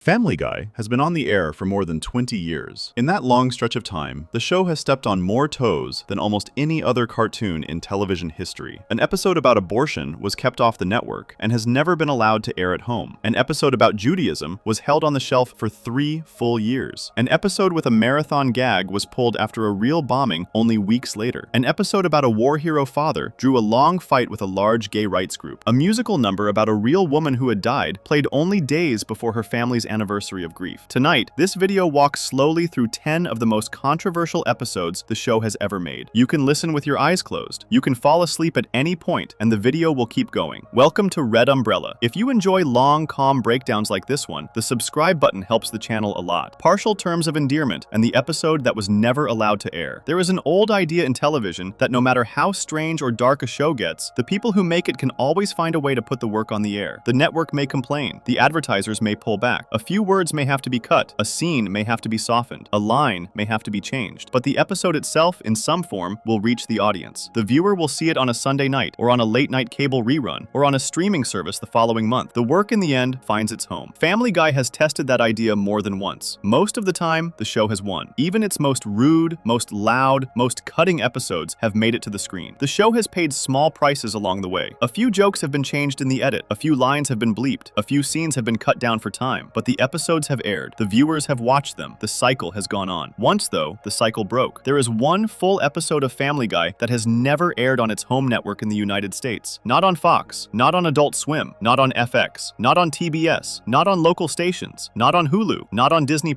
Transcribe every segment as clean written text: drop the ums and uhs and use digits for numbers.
Family Guy has been on the air for more than 20 years. In that long stretch of time, the show has stepped on more toes than almost any other cartoon in television history. An episode about abortion was kept off the network and has never been allowed to air at home. An episode about Judaism was held on the shelf for 3 full years. An episode with a marathon gag was pulled after a real bombing only weeks later. An episode about a war hero father drew a long fight with a large gay rights group. A musical number about a real woman who had died played only days before her family's anniversary of grief. Tonight, this video walks slowly through 10 of the most controversial episodes the show has ever made. You can listen with your eyes closed. You can fall asleep at any point, and the video will keep going. Welcome to Red Umbrella. If you enjoy long, calm breakdowns like this one, the subscribe button helps the channel a lot. Partial Terms of Endearment and the episode that was never allowed to air. There is an old idea in television that no matter how strange or dark a show gets, the people who make it can always find a way to put the work on the air. The network may complain. The advertisers may pull back. A few words may have to be cut, a scene may have to be softened, a line may have to be changed, but the episode itself, in some form, will reach the audience. The viewer will see it on a Sunday night, or on a late-night cable rerun, or on a streaming service the following month. The work in the end finds its home. Family Guy has tested that idea more than once. Most of the time, the show has won. Even its most rude, most loud, most cutting episodes have made it to the screen. The show has paid small prices along the way. A few jokes have been changed in the edit, a few lines have been bleeped, a few scenes have been cut down for time, but the episodes have aired. The viewers have watched them. The cycle has gone on. Once, though, the cycle broke. There is one full episode of Family Guy that has never aired on its home network in the United States. Not on Fox, not on Adult Swim, not on FX, not on TBS, not on local stations, not on Hulu, not on Disney+,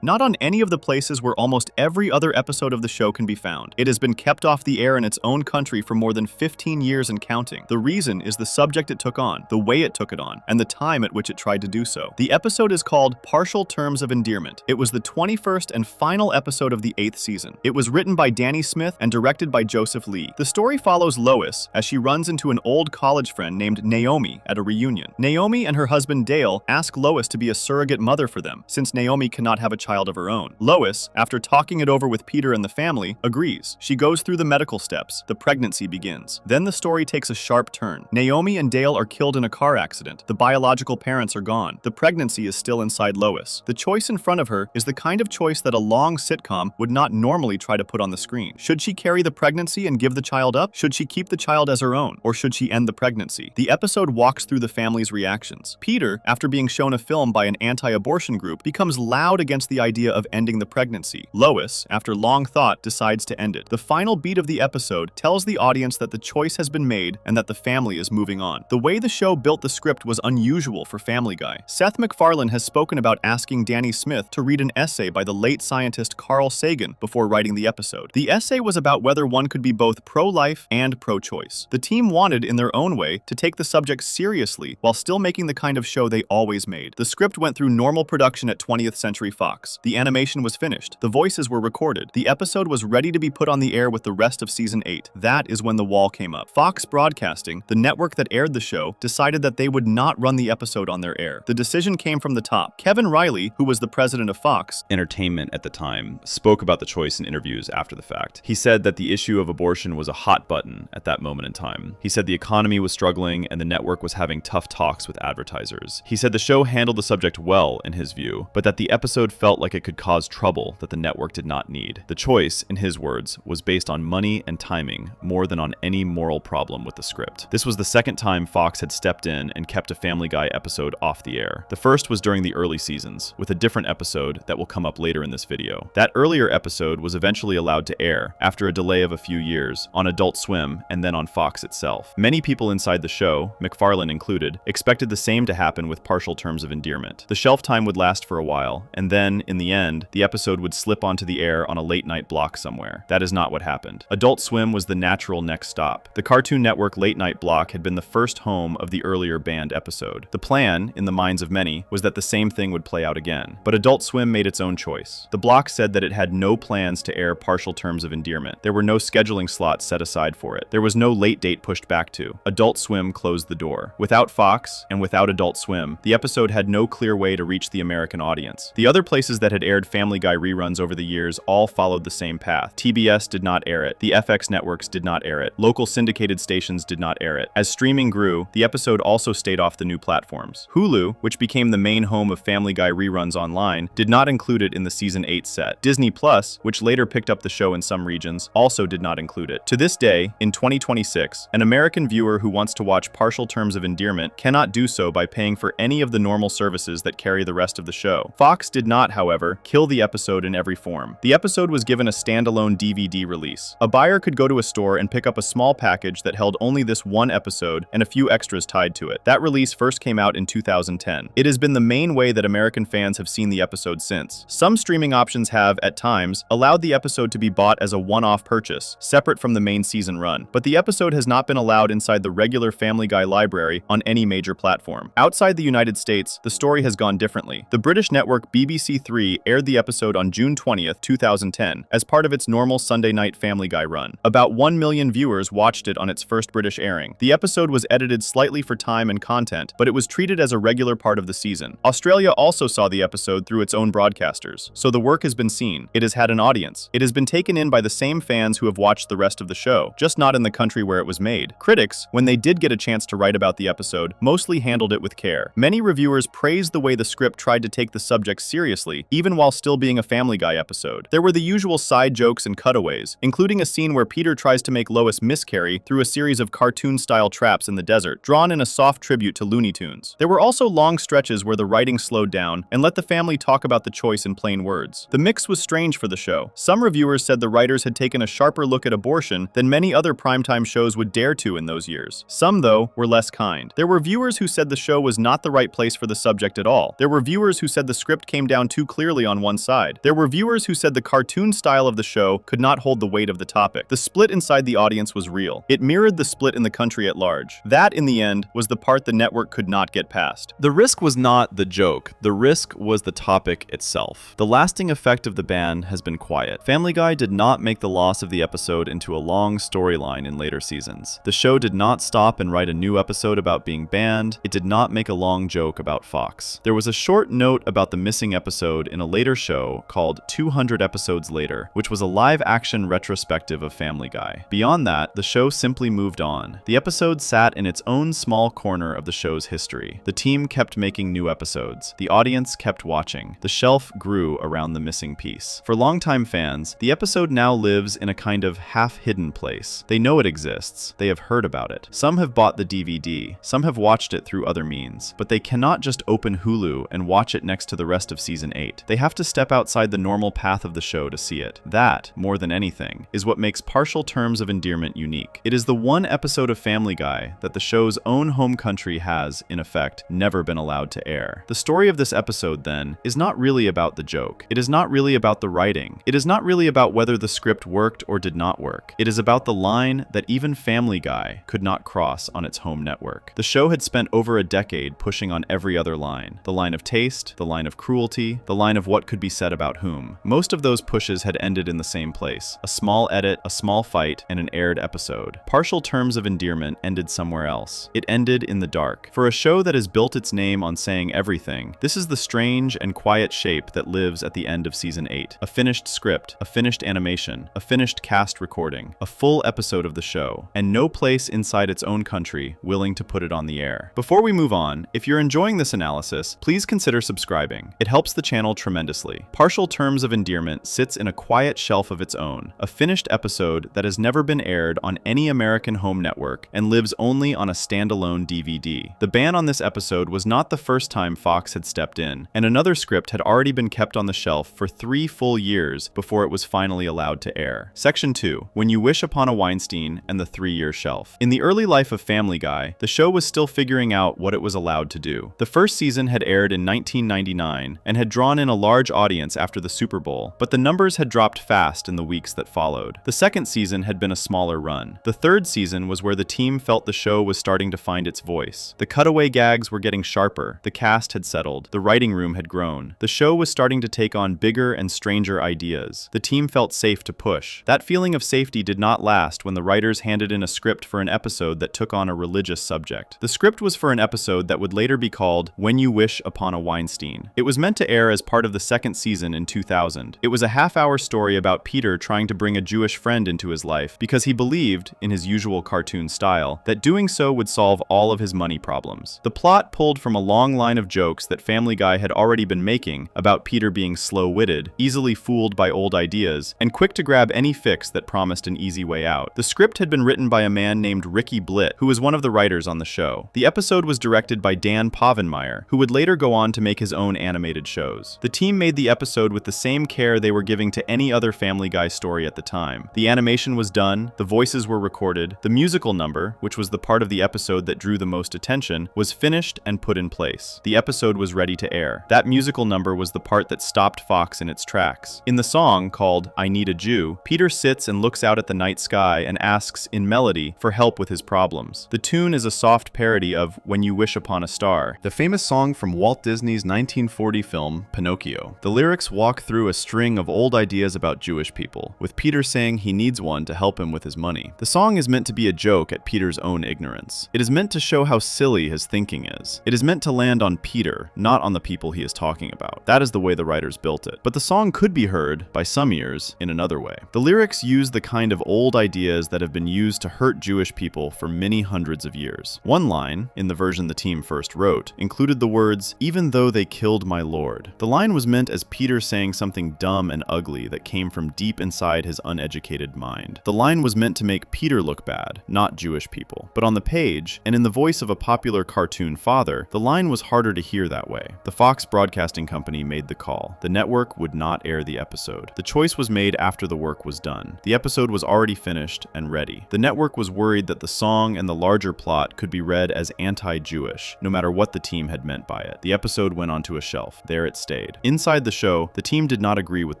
not on any of the places where almost every other episode of the show can be found. It has been kept off the air in its own country for more than 15 years and counting. The reason is the subject it took on, the way it took it on, and the time at which it tried to do so. The episode is called Partial Terms of Endearment. It was the 21st and final episode of the 8th season. It was written by Danny Smith and directed by Joseph Lee. The story follows Lois as she runs into an old college friend named Naomi at a reunion. Naomi and her husband Dale ask Lois to be a surrogate mother for them, since Naomi cannot have a child of her own. Lois, after talking it over with Peter and the family, agrees. She goes through the medical steps. The pregnancy begins. Then the story takes a sharp turn. Naomi and Dale are killed in a car accident. The biological parents are gone. The pregnancy is still inside Lois. The choice in front of her is the kind of choice that a long sitcom would not normally try to put on the screen. Should she carry the pregnancy and give the child up? Should she keep the child as her own? Or should she end the pregnancy? The episode walks through the family's reactions. Peter, after being shown a film by an anti-abortion group, becomes loud against the idea of ending the pregnancy. Lois, after long thought, decides to end it. The final beat of the episode tells the audience that the choice has been made and that the family is moving on. The way the show built the script was unusual for Family Guy. Seth MacFarlane has spoken about asking Danny Smith to read an essay by the late scientist Carl Sagan before writing the episode. The essay was about whether one could be both pro-life and pro-choice. The team wanted, in their own way, to take the subject seriously while still making the kind of show they always made. The script went through normal production at 20th Century Fox. The animation was finished. The voices were recorded. The episode was ready to be put on the air with the rest of season 8. That is when the wall came up. Fox Broadcasting, the network that aired the show, decided that they would not run the episode on their air. The decision came from the top. Kevin Riley, who was the president of Fox Entertainment at the time, spoke about the choice in interviews after the fact. He said that the issue of abortion was a hot button at that moment in time. He said the economy was struggling and the network was having tough talks with advertisers. He said the show handled the subject well, in his view, but that the episode felt like it could cause trouble that the network did not need. The choice, in his words, was based on money and timing more than on any moral problem with the script. This was the second time Fox had stepped in and kept a Family Guy episode off the air. The first was during the early seasons, with a different episode that will come up later in this video. That earlier episode was eventually allowed to air, after a delay of a few years, on Adult Swim and then on Fox itself. Many people inside the show, MacFarlane included, expected the same to happen with Partial Terms of Endearment. The shelf time would last for a while, and then, in the end, the episode would slip onto the air on a late-night block somewhere. That is not what happened. Adult Swim was the natural next stop. The Cartoon Network late-night block had been the first home of the earlier banned episode. The plan, in the minds of many, was that the same thing would play out again. But Adult Swim made its own choice. The block said that it had no plans to air Partial Terms of Endearment. There were no scheduling slots set aside for it. There was no late date pushed back to. Adult Swim closed the door. Without Fox, and without Adult Swim, the episode had no clear way to reach the American audience. The other places that had aired Family Guy reruns over the years all followed the same path. TBS did not air it. The FX networks did not air it. Local syndicated stations did not air it. As streaming grew, the episode also stayed off the new platforms. Hulu, which became the main home of Family Guy reruns online, did not include it in the season 8 set. Disney Plus, which later picked up the show in some regions, also did not include it. To this day, in 2026, an American viewer who wants to watch partial terms of endearment cannot do so by paying for any of the normal services that carry the rest of the show. Fox did not, however, kill the episode in every form. The episode was given a standalone DVD release. A buyer could go to a store and pick up a small package that held only this one episode and a few extras tied to it. That release first came out in 2010. It has been the main way that American fans have seen the episode since. Some streaming options have, at times, allowed the episode to be bought as a one-off purchase, separate from the main season run, but the episode has not been allowed inside the regular Family Guy library on any major platform. Outside the United States, the story has gone differently. The British network BBC Three aired the episode on June 20th, 2010, as part of its normal Sunday night Family Guy run. About 1 million viewers watched it on its first British airing. The episode was edited slightly for time and content, but it was treated as a regular part of the season. Australia also saw the episode through its own broadcasters, so the work has been seen. It has had an audience. It has been taken in by the same fans who have watched the rest of the show, just not in the country where it was made. Critics, when they did get a chance to write about the episode, mostly handled it with care. Many reviewers praised the way the script tried to take the subject seriously, even while still being a Family Guy episode. There were the usual side jokes and cutaways, including a scene where Peter tries to make Lois miscarry through a series of cartoon-style traps in the desert, drawn in a soft tribute to Looney Tunes. There were also long stretches where the writing slowed down and let the family talk about the choice in plain words. The mix was strange for the show. Some reviewers said the writers had taken a sharper look at abortion than many other primetime shows would dare to in those years. Some, though, were less kind. There were viewers who said the show was not the right place for the subject at all. There were viewers who said the script came down too clearly on one side. There were viewers who said the cartoon style of the show could not hold the weight of the topic. The split inside the audience was real. It mirrored the split in the country at large. That, in the end, was the part the network could not get past. The risk was not the joke. The risk was the topic itself. The lasting effect of the ban has been quiet. Family Guy did not make the loss of the episode into a long storyline in later seasons. The show did not stop and write a new episode about being banned. It did not make a long joke about Fox. There was a short note about the missing episode in a later show called 200 Episodes Later, which was a live-action retrospective of Family Guy. Beyond that, the show simply moved on. The episode sat in its own small corner of the show's history. The team kept making new episodes. The audience kept watching. The shelf grew around the missing piece. For longtime fans, the episode now lives in a kind of half-hidden place. They know it exists. They have heard about it. Some have bought the DVD. Some have watched it through other means. But they cannot just open Hulu and watch it next to the rest of season 8. They have to step outside the normal path of the show to see it. That, more than anything, is what makes partial terms of endearment unique. It is the one episode of Family Guy that the show's own home country has, in effect, never been allowed to air. The story of this episode, then, is not really about the joke. It is not really about the writing. It is not really about whether the script worked or did not work. It is about the line that even Family Guy could not cross on its home network. The show had spent over a decade pushing on every other line. The line of taste, the line of cruelty, the line of what could be said about whom. Most of those pushes had ended in the same place. A small edit, a small fight, and an aired episode. Partial terms of endearment ended somewhere else. It ended in the dark. For a show that has built its name on saying everything, this is the strange and quiet shape that lives at the end of season 8. A finished script, a finished animation, a finished cast recording, a full episode of the show, and no place inside its own country willing to put it on the air. Before we move on, if you're enjoying this analysis, please consider subscribing. It helps the channel tremendously. Partial Terms of Endearment sits in a quiet shelf of its own, a finished episode that has never been aired on any American home network and lives only on a standalone DVD. The ban on this episode was not the first time Fox had stepped in, and another script had already been kept on the shelf for 3 full years before it was finally allowed to air. Section 2. When You Wish Upon a Weinstein and the 3-Year Shelf. In the early life of Family Guy, the show was still figuring out what it was allowed to do. The first season had aired in 1999 and had drawn in a large audience after the Super Bowl, but the numbers had dropped fast in the weeks that followed. The second season had been a smaller run. The third season was where the team felt the show was starting to find its voice. The cutaway gags were getting sharper, the cast had settled, the writing room had grown. The show was starting to take on bigger and stranger ideas. The team felt safe to push. That feeling of safety did not last when the writers handed in a script for an episode that took on a religious subject. The script was for an episode that would later be called When You Wish Upon a Weinstein. It was meant to air as part of the second season in 2000. It was a half-hour story about Peter trying to bring a Jewish friend into his life because he believed, in his usual cartoon style, that doing so would solve all of his money problems. The plot pulled from a long line of jokes that Family Guy had already been making about Peter being slow-witted, easily fooled by old ideas, and quick to grab any fix that promised an easy way out. The script had been written by a man named Ricky Blitt, who was one of the writers on the show. The episode was directed by Dan Povenmire, who would later go on to make his own animated shows. The team made the episode with the same care they were giving to any other Family Guy story at the time. The animation was done, the voices were recorded, the musical number, which was the part of the episode that drew the most attention, was finished and put in place. The episode was ready to air. That musical number was the part that stopped Fox in its tracks. In the song, called I Need a Jew, Peter sits and looks out at the night sky and asks, in melody, for help with his problems. The tune is a soft parody of When You Wish Upon a Star, the famous song from Walt Disney's 1940 film, Pinocchio. The lyrics walk through a string of old ideas about Jewish people, with Peter saying he needs one to help him with his money. The song is meant to be a joke at Peter's own ignorance. It is meant to show how silly his thinking is. It is meant to land on Peter, not on the people he is talking about. That is the way the writers built it. But the song could be heard, by some ears, in another way. The lyrics use the kind of old ideas that have been used to hurt Jewish people for many hundreds of years. One line, in the version the team first wrote, included the words, "Even though they killed my Lord." The line was meant as Peter saying something dumb and ugly that came from deep inside his uneducated mind. The line was meant to make Peter look bad, not Jewish people. But on the page, and in the voice of a popular cartoon father, the line was harder to hear that way. The Fox Broadcasting Company made the call. The network would not air the episode. The choice was made after the work was done. The episode was already finished and ready. The network was worried that the song and the larger plot could be read as anti-Jewish, no matter what the team had meant by it. The episode went onto a shelf. There it stayed. Inside the show, the team did not agree with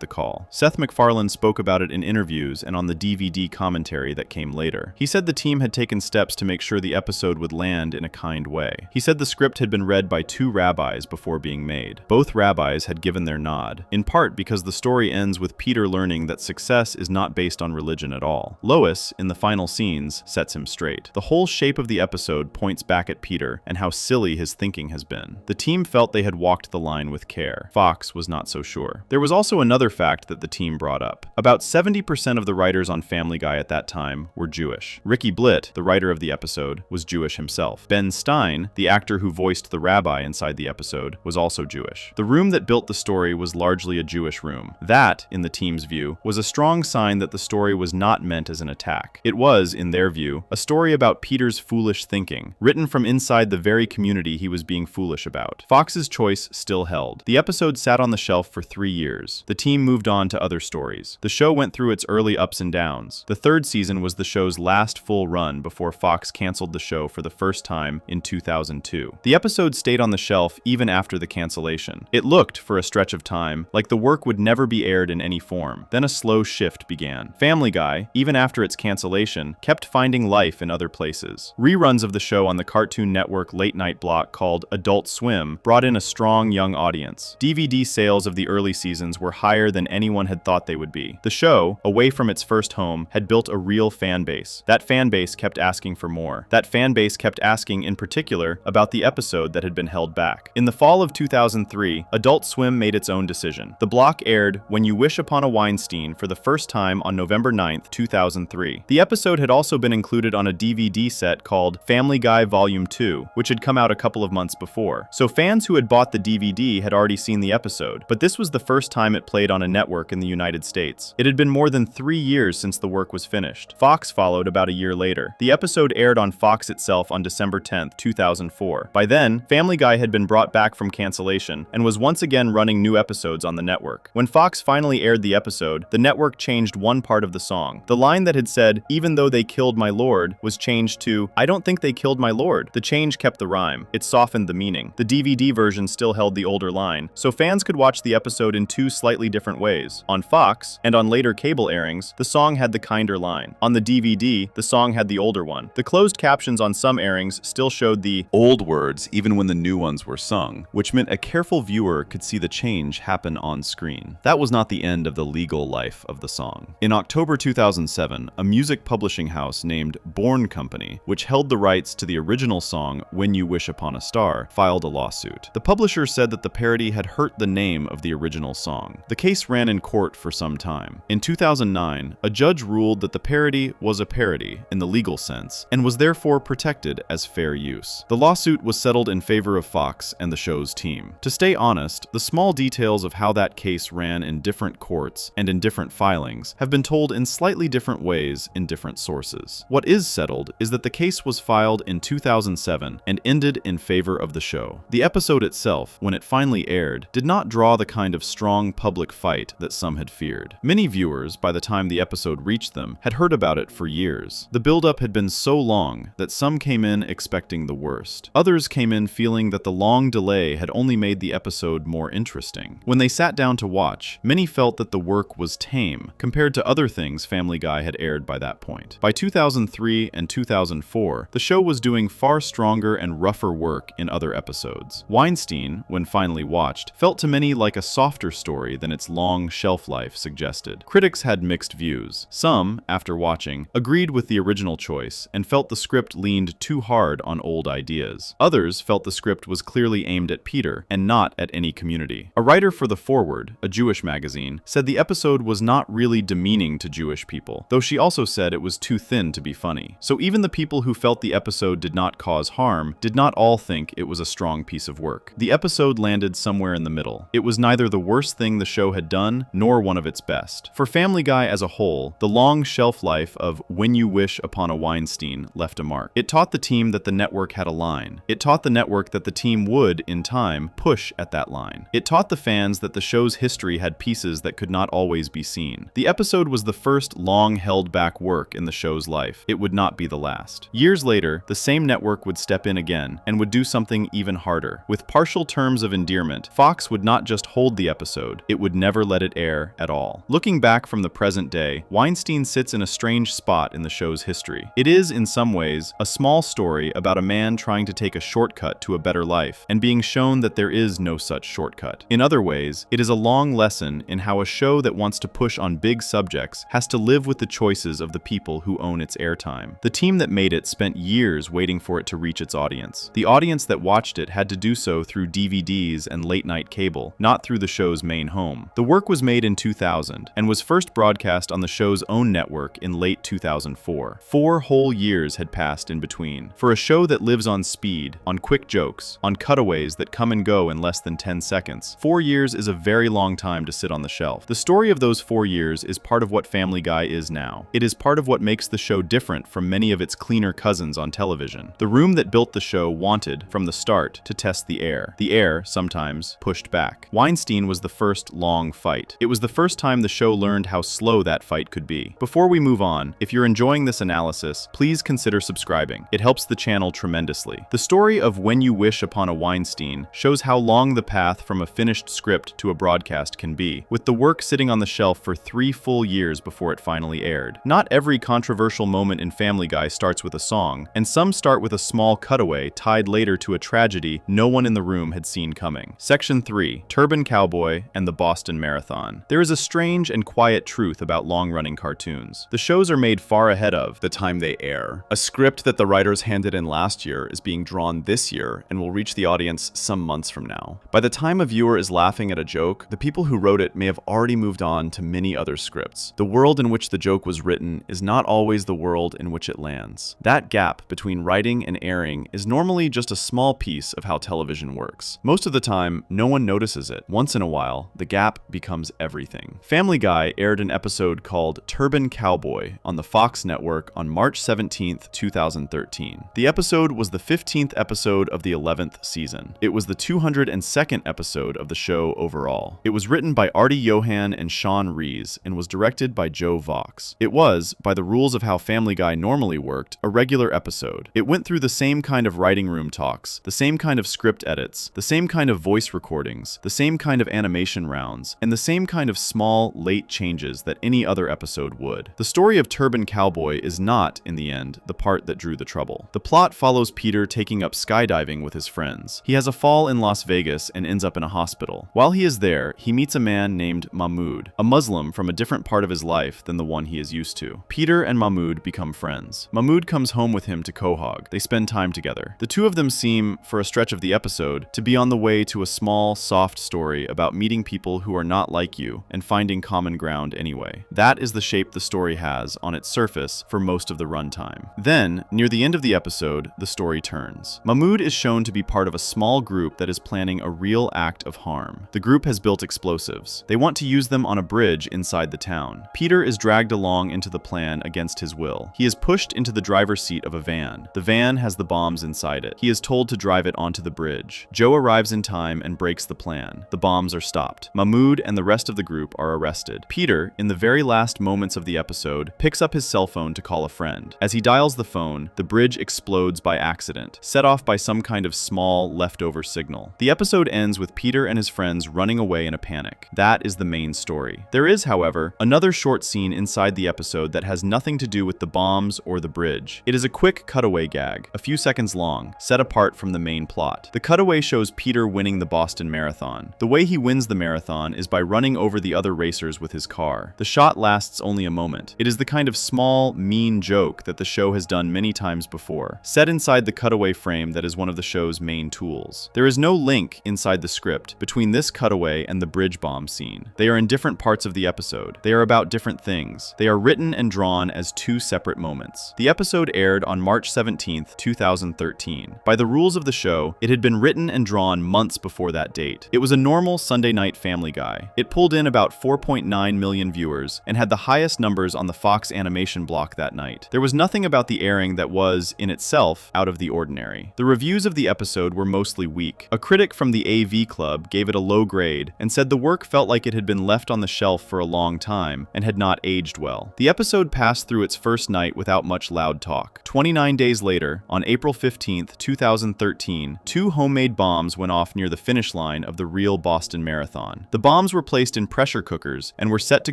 the call. Seth MacFarlane spoke about it in interviews and on the DVD commentary that came later. He said the team had taken steps to make sure the episode would land in a kind way. He said the script had been read by 2 rabbis before being made. Both rabbis had given their nod, in part because the story ends with Peter learning that success is not based on religion at all. Lois, in the final scenes, sets him straight. The whole shape of the episode points back at Peter and how silly his thinking has been. The team felt they had walked the line with care. Fox was not so sure. There was also another fact that the team brought up. About 70% of the writers on Family Guy at that time were Jewish. Ricky Blitt, the writer of the episode, was Jewish himself. Ben Stein, the actor who voiced the rabbi inside the episode, was also Jewish. The room that built the story was largely a Jewish room. That, in the team's view, was a strong sign that the story was not meant as an attack. It was, in their view, a story about Peter's foolish thinking, written from inside the very community he was being foolish about. Fox's choice still held. The episode sat on the shelf for 3 years. The team moved on to other stories. The show went through its early ups and downs. The 3rd season was the show's last full run before Fox canceled the show for the first time in 2002. The episode stayed on the shelf even after the cancellation. It looked, for a stretch of time, like the work would never be aired in any form. Then a slow shift began. Family Guy, even after its cancellation, kept finding life in other places. Reruns of the show on the Cartoon Network late-night block called Adult Swim brought in a strong young audience. DVD sales of the early seasons were higher than anyone had thought they would be. The show, away from its first home, had built a real fan base. That fan base kept asking for more. That fan base kept asking, in particular, about the episode that had been held back. In the fall of 2003, Adult Swim made its own decision. The block aired When You Wish Upon a Weinstein for the first time on November 9th, 2003. The episode had also been included on a DVD set called Family Guy Volume 2, which had come out a couple of months before. So fans who had bought the DVD had already seen the episode, but this was the first time it played on a network in the United States. It had been more than 3 years since the work was finished. Fox followed about a year later. The episode aired on Fox itself on December 10th, 2004. By then, Family Guy had been brought back from cancellation and was once again running new episodes on the network. When Fox finally aired the episode, the network changed one part of the song. The line that had said, "Even though they killed my Lord," was changed to, "I don't think they killed my Lord." The change kept the rhyme. It softened the meaning. The DVD version still held the older line, so fans could watch the episode in 2 slightly different ways. On Fox, and on later cable airings, the song had the kinder line. On the DVD, the song had the older one. The closed captions on some airings still showed the old words even when the new ones were sung, which meant a careful viewer could see the change happen on screen. That was not the end of the legal life of the song. In October 2007, a music publishing house named Born Company, which held the rights to the original song When You Wish Upon a Star, filed a lawsuit. The publisher said that the parody had hurt the name of the original song. The case ran in court for some time. In 2009, a judge ruled that the parody was a parody in the legal sense and was therefore protected as fair use. The lawsuit was settled in favor of Fox Fox and the show's team. To stay honest, the small details of how that case ran in different courts and in different filings have been told in slightly different ways in different sources. What is settled is that the case was filed in 2007 and ended in favor of the show. The episode itself, when it finally aired, did not draw the kind of strong public fight that some had feared. Many viewers, by the time the episode reached them, had heard about it for years. The build-up had been so long that some came in expecting the worst. Others came in feeling that the long delay had only made the episode more interesting. When they sat down to watch, many felt that the work was tame compared to other things Family Guy had aired by that point. By 2003 and 2004, the show was doing far stronger and rougher work in other episodes. Weinstein, when finally watched, felt to many like a softer story than its long shelf life suggested. Critics had mixed views. Some, after watching, agreed with the original choice and felt the script leaned too hard on old ideas. Others felt the script was clearly aimed at Peter and not at any community. A writer for The Forward, a Jewish magazine, said the episode was not really demeaning to Jewish people, though she also said it was too thin to be funny. So even the people who felt the episode did not cause harm did not all think it was a strong piece of work. The episode landed somewhere in the middle. It was neither the worst thing the show had done, nor one of its best. For Family Guy as a whole, the long shelf life of When You Wish Upon a Weinstein left a mark. It taught the team that the network had a line. It taught the network that the team would, in time, push at that line. It taught the fans that the show's history had pieces that could not always be seen. The episode was the first long held back work in the show's life. It would not be the last. Years later, the same network would step in again and would do something even harder. With partial terms of endearment, Fox would not just hold the episode, it would never let it air at all. Looking back from the present day, Weinstein sits in a strange spot in the show's history. It is, in some ways, a small story about a man trying to take a shortcut to a better life and being shown that there is no such shortcut. In other ways, it is a long lesson in how a show that wants to push on big subjects has to live with the choices of the people who own its airtime. The team that made it spent years waiting for it to reach its audience. The audience that watched it had to do so through DVDs and late-night cable, not through the show's main home. The work was made in 2000 and was first broadcast on the show's own network in late 2004. 4 whole years had passed in between. For a show that lives on speed, on quick jokes, on cutaways that come and go in less than 10 seconds, 4 years is a very long time to sit on the shelf. The story of those 4 years is part of what Family Guy is now. It is part of what makes the show different from many of its cleaner cousins on television. The room that built the show wanted, from the start, to test the air. The air, sometimes, pushed back. Weinstein was the first long fight. It was the first time the show learned how slow that fight could be. Before we move on, if you're enjoying this analysis, please consider subscribing. It helps the channel tremendously. The story of When You Wish Upon a Weinstein shows how long the path from a finished script to a broadcast can be, with the work sitting on the shelf for 3 full years before it finally aired. Not every controversial moment in Family Guy starts with a song, and some start with a small cutaway tied later to a tragedy no one in the room had seen coming. Section 3. Turban Cowboy and the Boston Marathon. There is a strange and quiet truth about long-running cartoons. The shows are made far ahead of the time they air. A script that the writers handed in last year is being drawn this year and will reach the audience some months from now. By the time a viewer is laughing at a joke, the people who wrote it may have already moved on to many other scripts. The world in which the joke was written is not always the world in which it lands. That gap between writing and airing is normally just a small piece of how television works. Most of the time, no one notices it. Once in a while, the gap becomes everything. Family Guy aired an episode called Turban Cowboy on the Fox network on March 17, 2013. The episode was the 15th episode of the 11th season. It was the 202nd episode of the show overall. It was written by Artie Johan and Sean Rees and was directed by Joe Vox. It was, by the rules of how Family Guy normally worked, a regular episode. It went through the same kind of writing room talks, the same kind of script edits, the same kind of voice recordings, the same kind of animation rounds, and the same kind of small, late changes that any other episode would. The story of Turban Cowboy is not, in the end, the part that drew the trouble. The plot follows Peter taking up skydiving with his friends. He has a fall in Las Vegas and ends up in a hospital. While he is there, he meets a man named Mahmoud, a Muslim from a different part of his life than the one he is used to. Peter and Mahmoud become friends. Mahmoud comes home with him to Quahog. They spend time together. The two of them seem, for a stretch of the episode, to be on the way to a small, soft story about meeting people who are not like you and finding common ground anyway. That is the shape the story has on its surface for most of the runtime. Then, near the end of the episode, the story turns. Mahmoud is shown to be part part of a small group that is planning a real act of harm. The group has built explosives. They want to use them on a bridge inside the town. Peter is dragged along into the plan against his will. He is pushed into the driver's seat of a van. The van has the bombs inside it. He is told to drive it onto the bridge. Joe arrives in time and breaks the plan. The bombs are stopped. Mahmoud and the rest of the group are arrested. Peter, in the very last moments of the episode, picks up his cell phone to call a friend. As he dials the phone, the bridge explodes by accident, set off by some kind of small, leftover signal. The episode ends with Peter and his friends running away in a panic. That is the main story. There is, however, another short scene inside the episode that has nothing to do with the bombs or the bridge. It is a quick cutaway gag, a few seconds long, set apart from the main plot. The cutaway shows Peter winning the Boston Marathon. The way he wins the marathon is by running over the other racers with his car. The shot lasts only a moment. It is the kind of small, mean joke that the show has done many times before, set inside the cutaway frame that is one of the show's main tools. There is no link inside the script between this cutaway and the bridge bomb scene. They are in different parts of the episode. They are about different things. They are written and drawn as two separate moments. The episode aired on March 17, 2013. By the rules of the show, it had been written and drawn months before that date. It was a normal Sunday night Family Guy. It pulled in about 4.9 million viewers and had the highest numbers on the Fox animation block that night. There was nothing about the airing that was, in itself, out of the ordinary. The reviews of the episode were mostly weak. A critic from the AV Club gave it a low grade and said the work felt like it had been left on the shelf for a long time and had not aged well. The episode passed through its first night without much loud talk. 29 days later, on April 15, 2013, 2 homemade bombs went off near the finish line of the real Boston Marathon. The bombs were placed in pressure cookers and were set to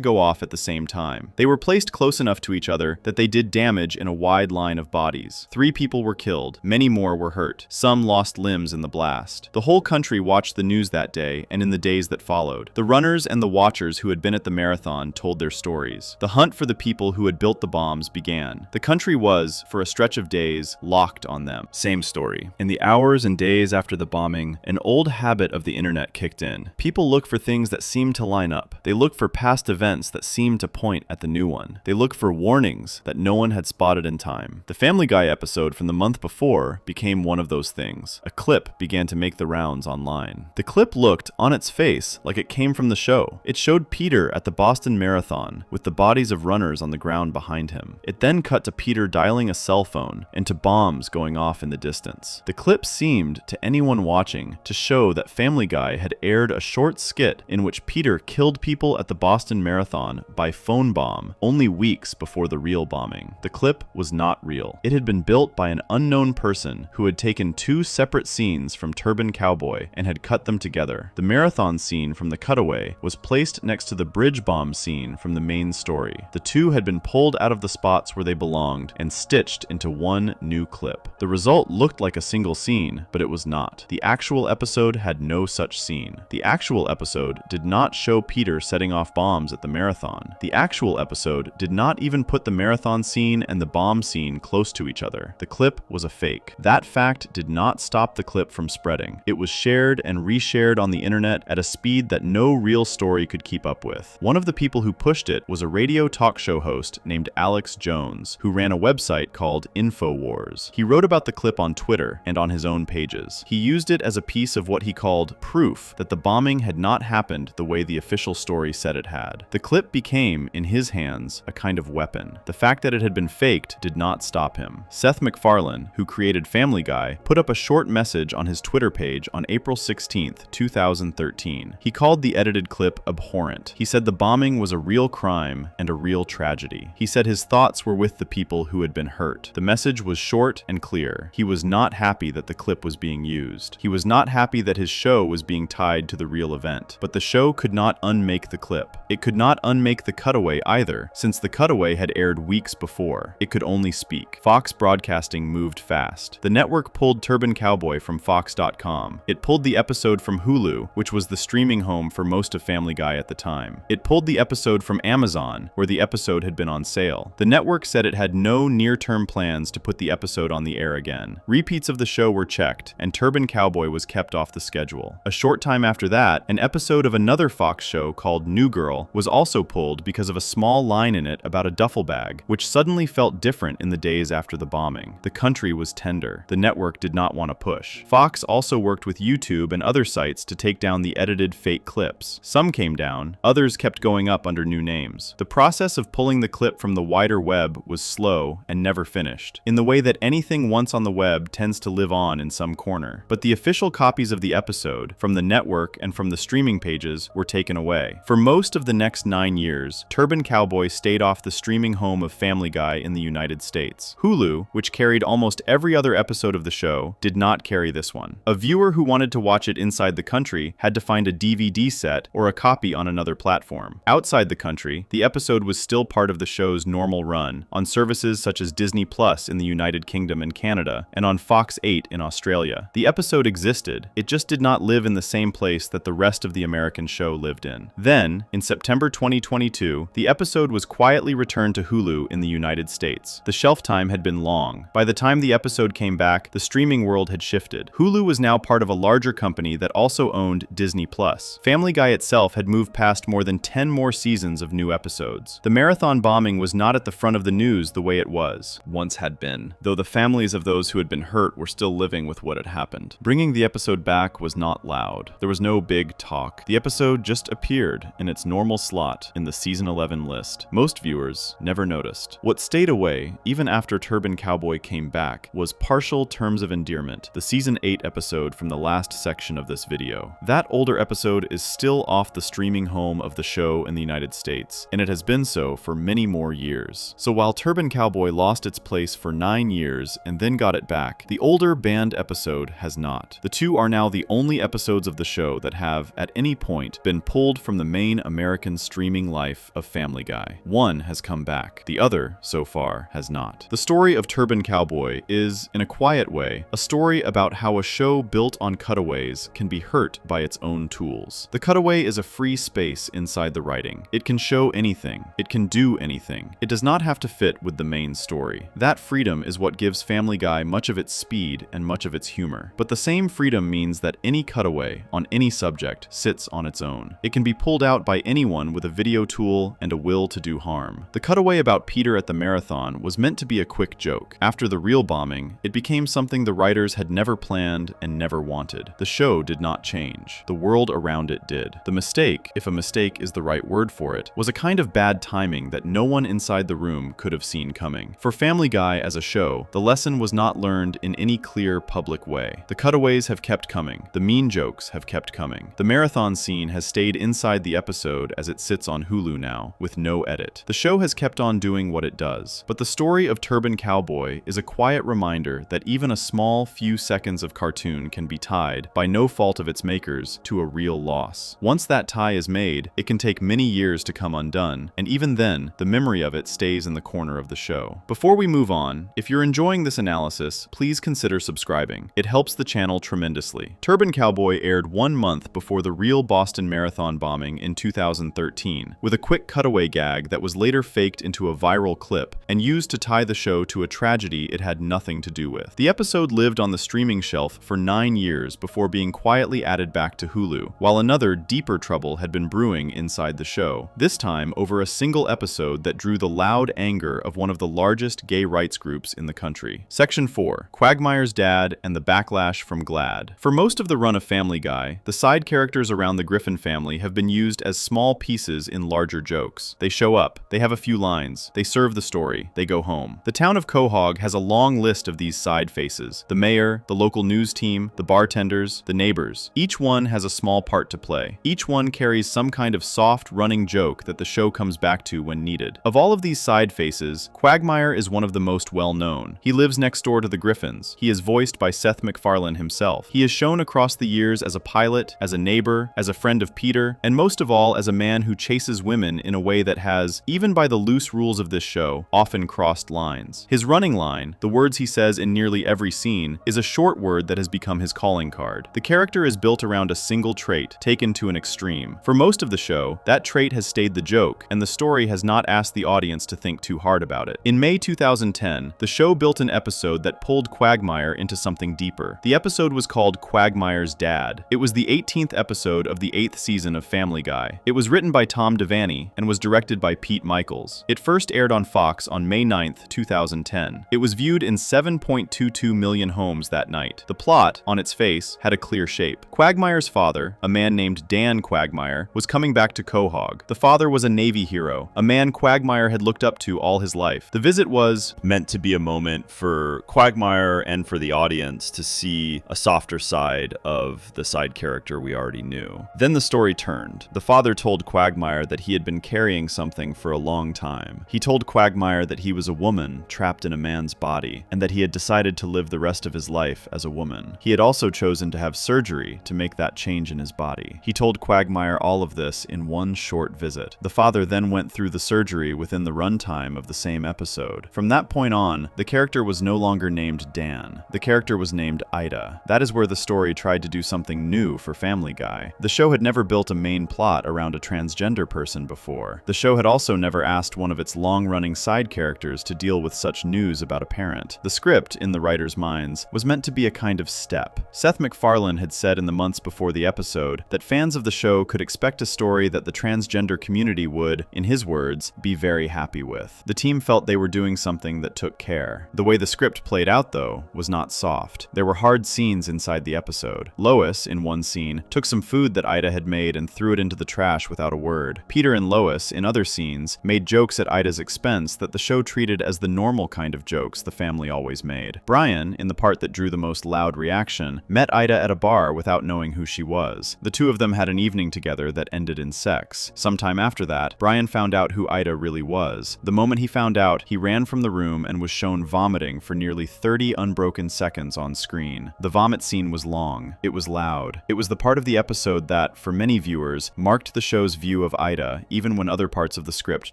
go off at the same time. They were placed close enough to each other that they did damage in a wide line of bodies. 3 people were killed. Many more were hurt. Some lost limbs in the blast. The whole country watched the news that day and in the days that followed. The runners and the watchers who had been at the marathon told their stories. The hunt for the people who had built the bombs began. The country was, for a stretch of days, locked on them. Same story. In the hours and days after the bombing, an old habit of the internet kicked in. People look for things that seem to line up. They look for past events that seem to point at the new one. They look for warnings that no one had spotted in time. The Family Guy episode from the month before became one of those things. A clip began to make the rounds online. The clip looked, on its face, like it came from the show. It showed Peter at the Boston Marathon with the bodies of runners on the ground behind him. It then cut to Peter dialing a cell phone and to bombs going off in the distance. The clip seemed, to anyone watching, to show that Family Guy had aired a short skit in which Peter killed people at the Boston Marathon by phone bomb only weeks before the real bombing. The clip was not real. It had been built by an unknown person who had taken 2 separate scenes from Turban Cowboy and had cut them together. The marathon scene from the cutaway was placed next to the bridge bomb scene from the main story. The 2 had been pulled out of the spots where they belonged and stitched into one new clip. The result looked like a single scene, but it was not. The actual episode had no such scene. The actual episode did not show Peter setting off bombs at the marathon. The actual episode did not even put the marathon scene and the bomb scene close to each other. The clip was a fake. That fact did not stop the clip from spreading. It was shared and reshared on the internet at a speed that no real story could keep up with. One of the people who pushed it was a radio talk show host named Alex Jones, who ran a website called InfoWars. He wrote about the clip on Twitter and on his own pages. He used it as a piece of what he called proof that the bombing had not happened the way the official story said it had. The clip became, in his hands, a kind of weapon. The fact that it had been faked did not stop him. Seth MacFarlane, who created Family Guy, put up a short message on his Twitter page on April 16, 2013. He called the edited clip abhorrent. He said the bombing was a real crime and a real tragedy. He said his thoughts were with the people who had been hurt. The message was short and clear. He was not happy that the clip was being used. He was not happy that his show was being tied to the real event. But the show could not unmake the clip. It could not unmake the cutaway either, since the cutaway had aired weeks before. It could only speak. Fox Broadcasting moved fast. The network pulled Turban Cowboy from Fox.com. It pulled the episode from Hulu, which was the streaming home for most of Family Guy at the time. It pulled the episode from Amazon, where the episode had been on sale. The network said it had no near-term plans to put the episode on the air again. Repeats of the show were checked, and Turban Cowboy was kept off the schedule. A short time after that, an episode of another Fox show called New Girl was also pulled because of a small line in it about a duffel bag, which suddenly felt different in the days after the bombing. The country was tender. The network did not want to push. Fox also worked with YouTube and other sites to take down the edited fake clips. Some came down, others kept going up under new names. The process of pulling the clip from the wider web was slow and never finished, in the way that anything once on the web tends to live on in some corner. But the official copies of the episode, from the network and from the streaming pages, were taken away. For most of the next 9 years, Turban Cowboy stayed off the streaming home of Family Guy in the United States. Hulu, which carried almost every other episode of the show, did not carry this one. A viewer who wanted to watch it inside the country had to find a DVD set or a copy on another platform. Outside the country, the episode was still part of the show's normal run, on services such as Disney Plus in the United Kingdom and Canada, and on Fox 8 in Australia. The episode existed, it just did not live in the same place that the rest of the American show lived in. Then, in September 2022, the episode was quietly returned to Hulu in the United States. The shelf time had been long. By the time the episode came back, the streaming world had shifted. Hulu was now part of a larger company that also owned Disney Plus. Family Guy itself had moved past more than 10 more seasons of new episodes. The marathon bombing was not at the front of the news the way it once had been, though the families of those who had been hurt were still living with what had happened. Bringing the episode back was not loud. There was no big talk. The episode just appeared in its normal slot in the season 11 list. Most viewers never noticed. What stayed away, even after Turban Cowboy came back, was Partial Terms of Endearment, the season 8 episode from the last section of this video. That older episode is still off the streaming home of the show in the United States, and it has been so for many more years. So while Turban Cowboy lost its place for 9 years and then got it back, the older banned episode has not. The two are now the only episodes of the show that have, at any point, been pulled from the main American streaming life of Family Guy. One has come back. The other, so far, has not. The story of Turban Cowboy is, in a quiet way, a story about how a show built on cutaways can be hurt by its own tools. The cutaway is a free space inside the writing. It can show anything. It can do anything. It does not have to fit with the main story. That freedom is what gives Family Guy much of its speed and much of its humor. But the same freedom means that any cutaway, on any subject, sits on its own. It can be pulled out by anyone with a video tool and a will to do harm. The cutaway about Peter at the marathon was meant to be a quick joke. After the real bombing, it became something the writers had never planned and never wanted. The show did not change. The world around it did. The mistake, if a mistake is the right word for it, was a kind of bad timing that no one inside the room could have seen coming. For Family Guy as a show, the lesson was not learned in any clear public way. The cutaways have kept coming. The mean jokes have kept coming. The marathon scene has stayed inside the episode as it sits on Hulu now, with no edit. The show has kept on doing what it does. But the story of Turban Cowboy is a quiet reminder that even a small few seconds of cartoon can be tied, by no fault of its makers, to a real loss. Once that tie is made, it can take many years to come undone, and even then, the memory of it stays in the corner of the show. Before we move on, if you're enjoying this analysis, please consider subscribing. It helps the channel tremendously. Turban Cowboy aired 1 month before the real Boston Marathon bombing in 2013, with a quick cutaway gag that was later faked into a viral clip and used to tie the show to a tragedy it had nothing to do with. The episode lived on the streaming shelf for 9 years before being quietly added back to Hulu, while another, deeper trouble had been brewing inside the show, this time over a single episode that drew the loud anger of one of the largest gay rights groups in the country. Section 4. Quagmire's Dad and the Backlash from GLAAD. For most of the run of Family Guy, the side characters around the Griffin family have been used as small pieces in larger jokes. They show up, they have a few lines, they serve the story, they go home. The town of Quahog has a long list of these side faces: the mayor, the local news team, the bartenders, the neighbors. Each one has a small part to play. Each one carries some kind of soft, running joke that the show comes back to when needed. Of all of these side faces, Quagmire is one of the most well-known. He lives next door to the Griffins. He is voiced by Seth MacFarlane himself. He is shown across the years as a pilot, as a neighbor, as a friend of Peter, and most of all as a man who chases women in a way that has, even by the loose rules of this show, often crossed lines. His running line, the words he says in nearly every scene, is a short word that has become his calling card. The character is built around a single trait, taken to an extreme. For most of the show, that trait has stayed the joke, and the story has not asked the audience to think too hard about it. In May 2010, the show built an episode that pulled Quagmire into something deeper. The episode was called Quagmire's Dad. It was the 18th episode of the 8th season of Family Guy. It was written by Tom Devaney and was directed by Pete Michaels. It first aired on Fox on May 9th, 2010. It was viewed in 7.22 million homes that night. The plot, on its face, had a clear shape. Quagmire's father, a man named Dan Quagmire, was coming back to Quahog. The father was a Navy hero, a man Quagmire had looked up to all his life. The visit was meant to be a moment for Quagmire and for the audience to see a softer side of the side character we already knew. Then the story turned. The father told Quagmire that he had been carrying something for a long time. He told Quagmire that he was a woman trapped in a man's body, and that he had decided to live the rest of his life as a woman. He had also chosen to have surgery to make that change in his body. He told Quagmire all of this in one short visit. The father then went through the surgery within the runtime of the same episode. From that point on, the character was no longer named Dan. The character was named Ida. That is where the story tried to do something new for Family Guy. The show had never built a main plot around a transgender person before. The show had also never asked one of its long-running side characters to deal with such news about a parent. The script, in the writers' minds, was meant to be a kind of step. Seth MacFarlane had said in the months before the episode that fans of the show could expect a story that the transgender community would, in his words, be very happy with. The team felt they were doing something that took care. The way the script played out, though, was not soft. There were hard scenes inside the episode. Lois, in one scene, took some food that Ida had made and threw it into the trash without a word. Peter and Lois, in other scenes, made jokes at Ida's expense that the show treated as the normal kind of jokes the family always made. Brian, in the part that drew the most loud reaction, met Ida at a bar without knowing who she was. The two of them had an evening together that ended in sex. Sometime after that, Brian found out who Ida really was. The moment he found out, he ran from the room and was shown vomiting for nearly 30 unbroken seconds on screen. The vomit scene was long. It was loud. It was the part of the episode that, for many viewers, marked the show's view of Ida, even when other parts of the script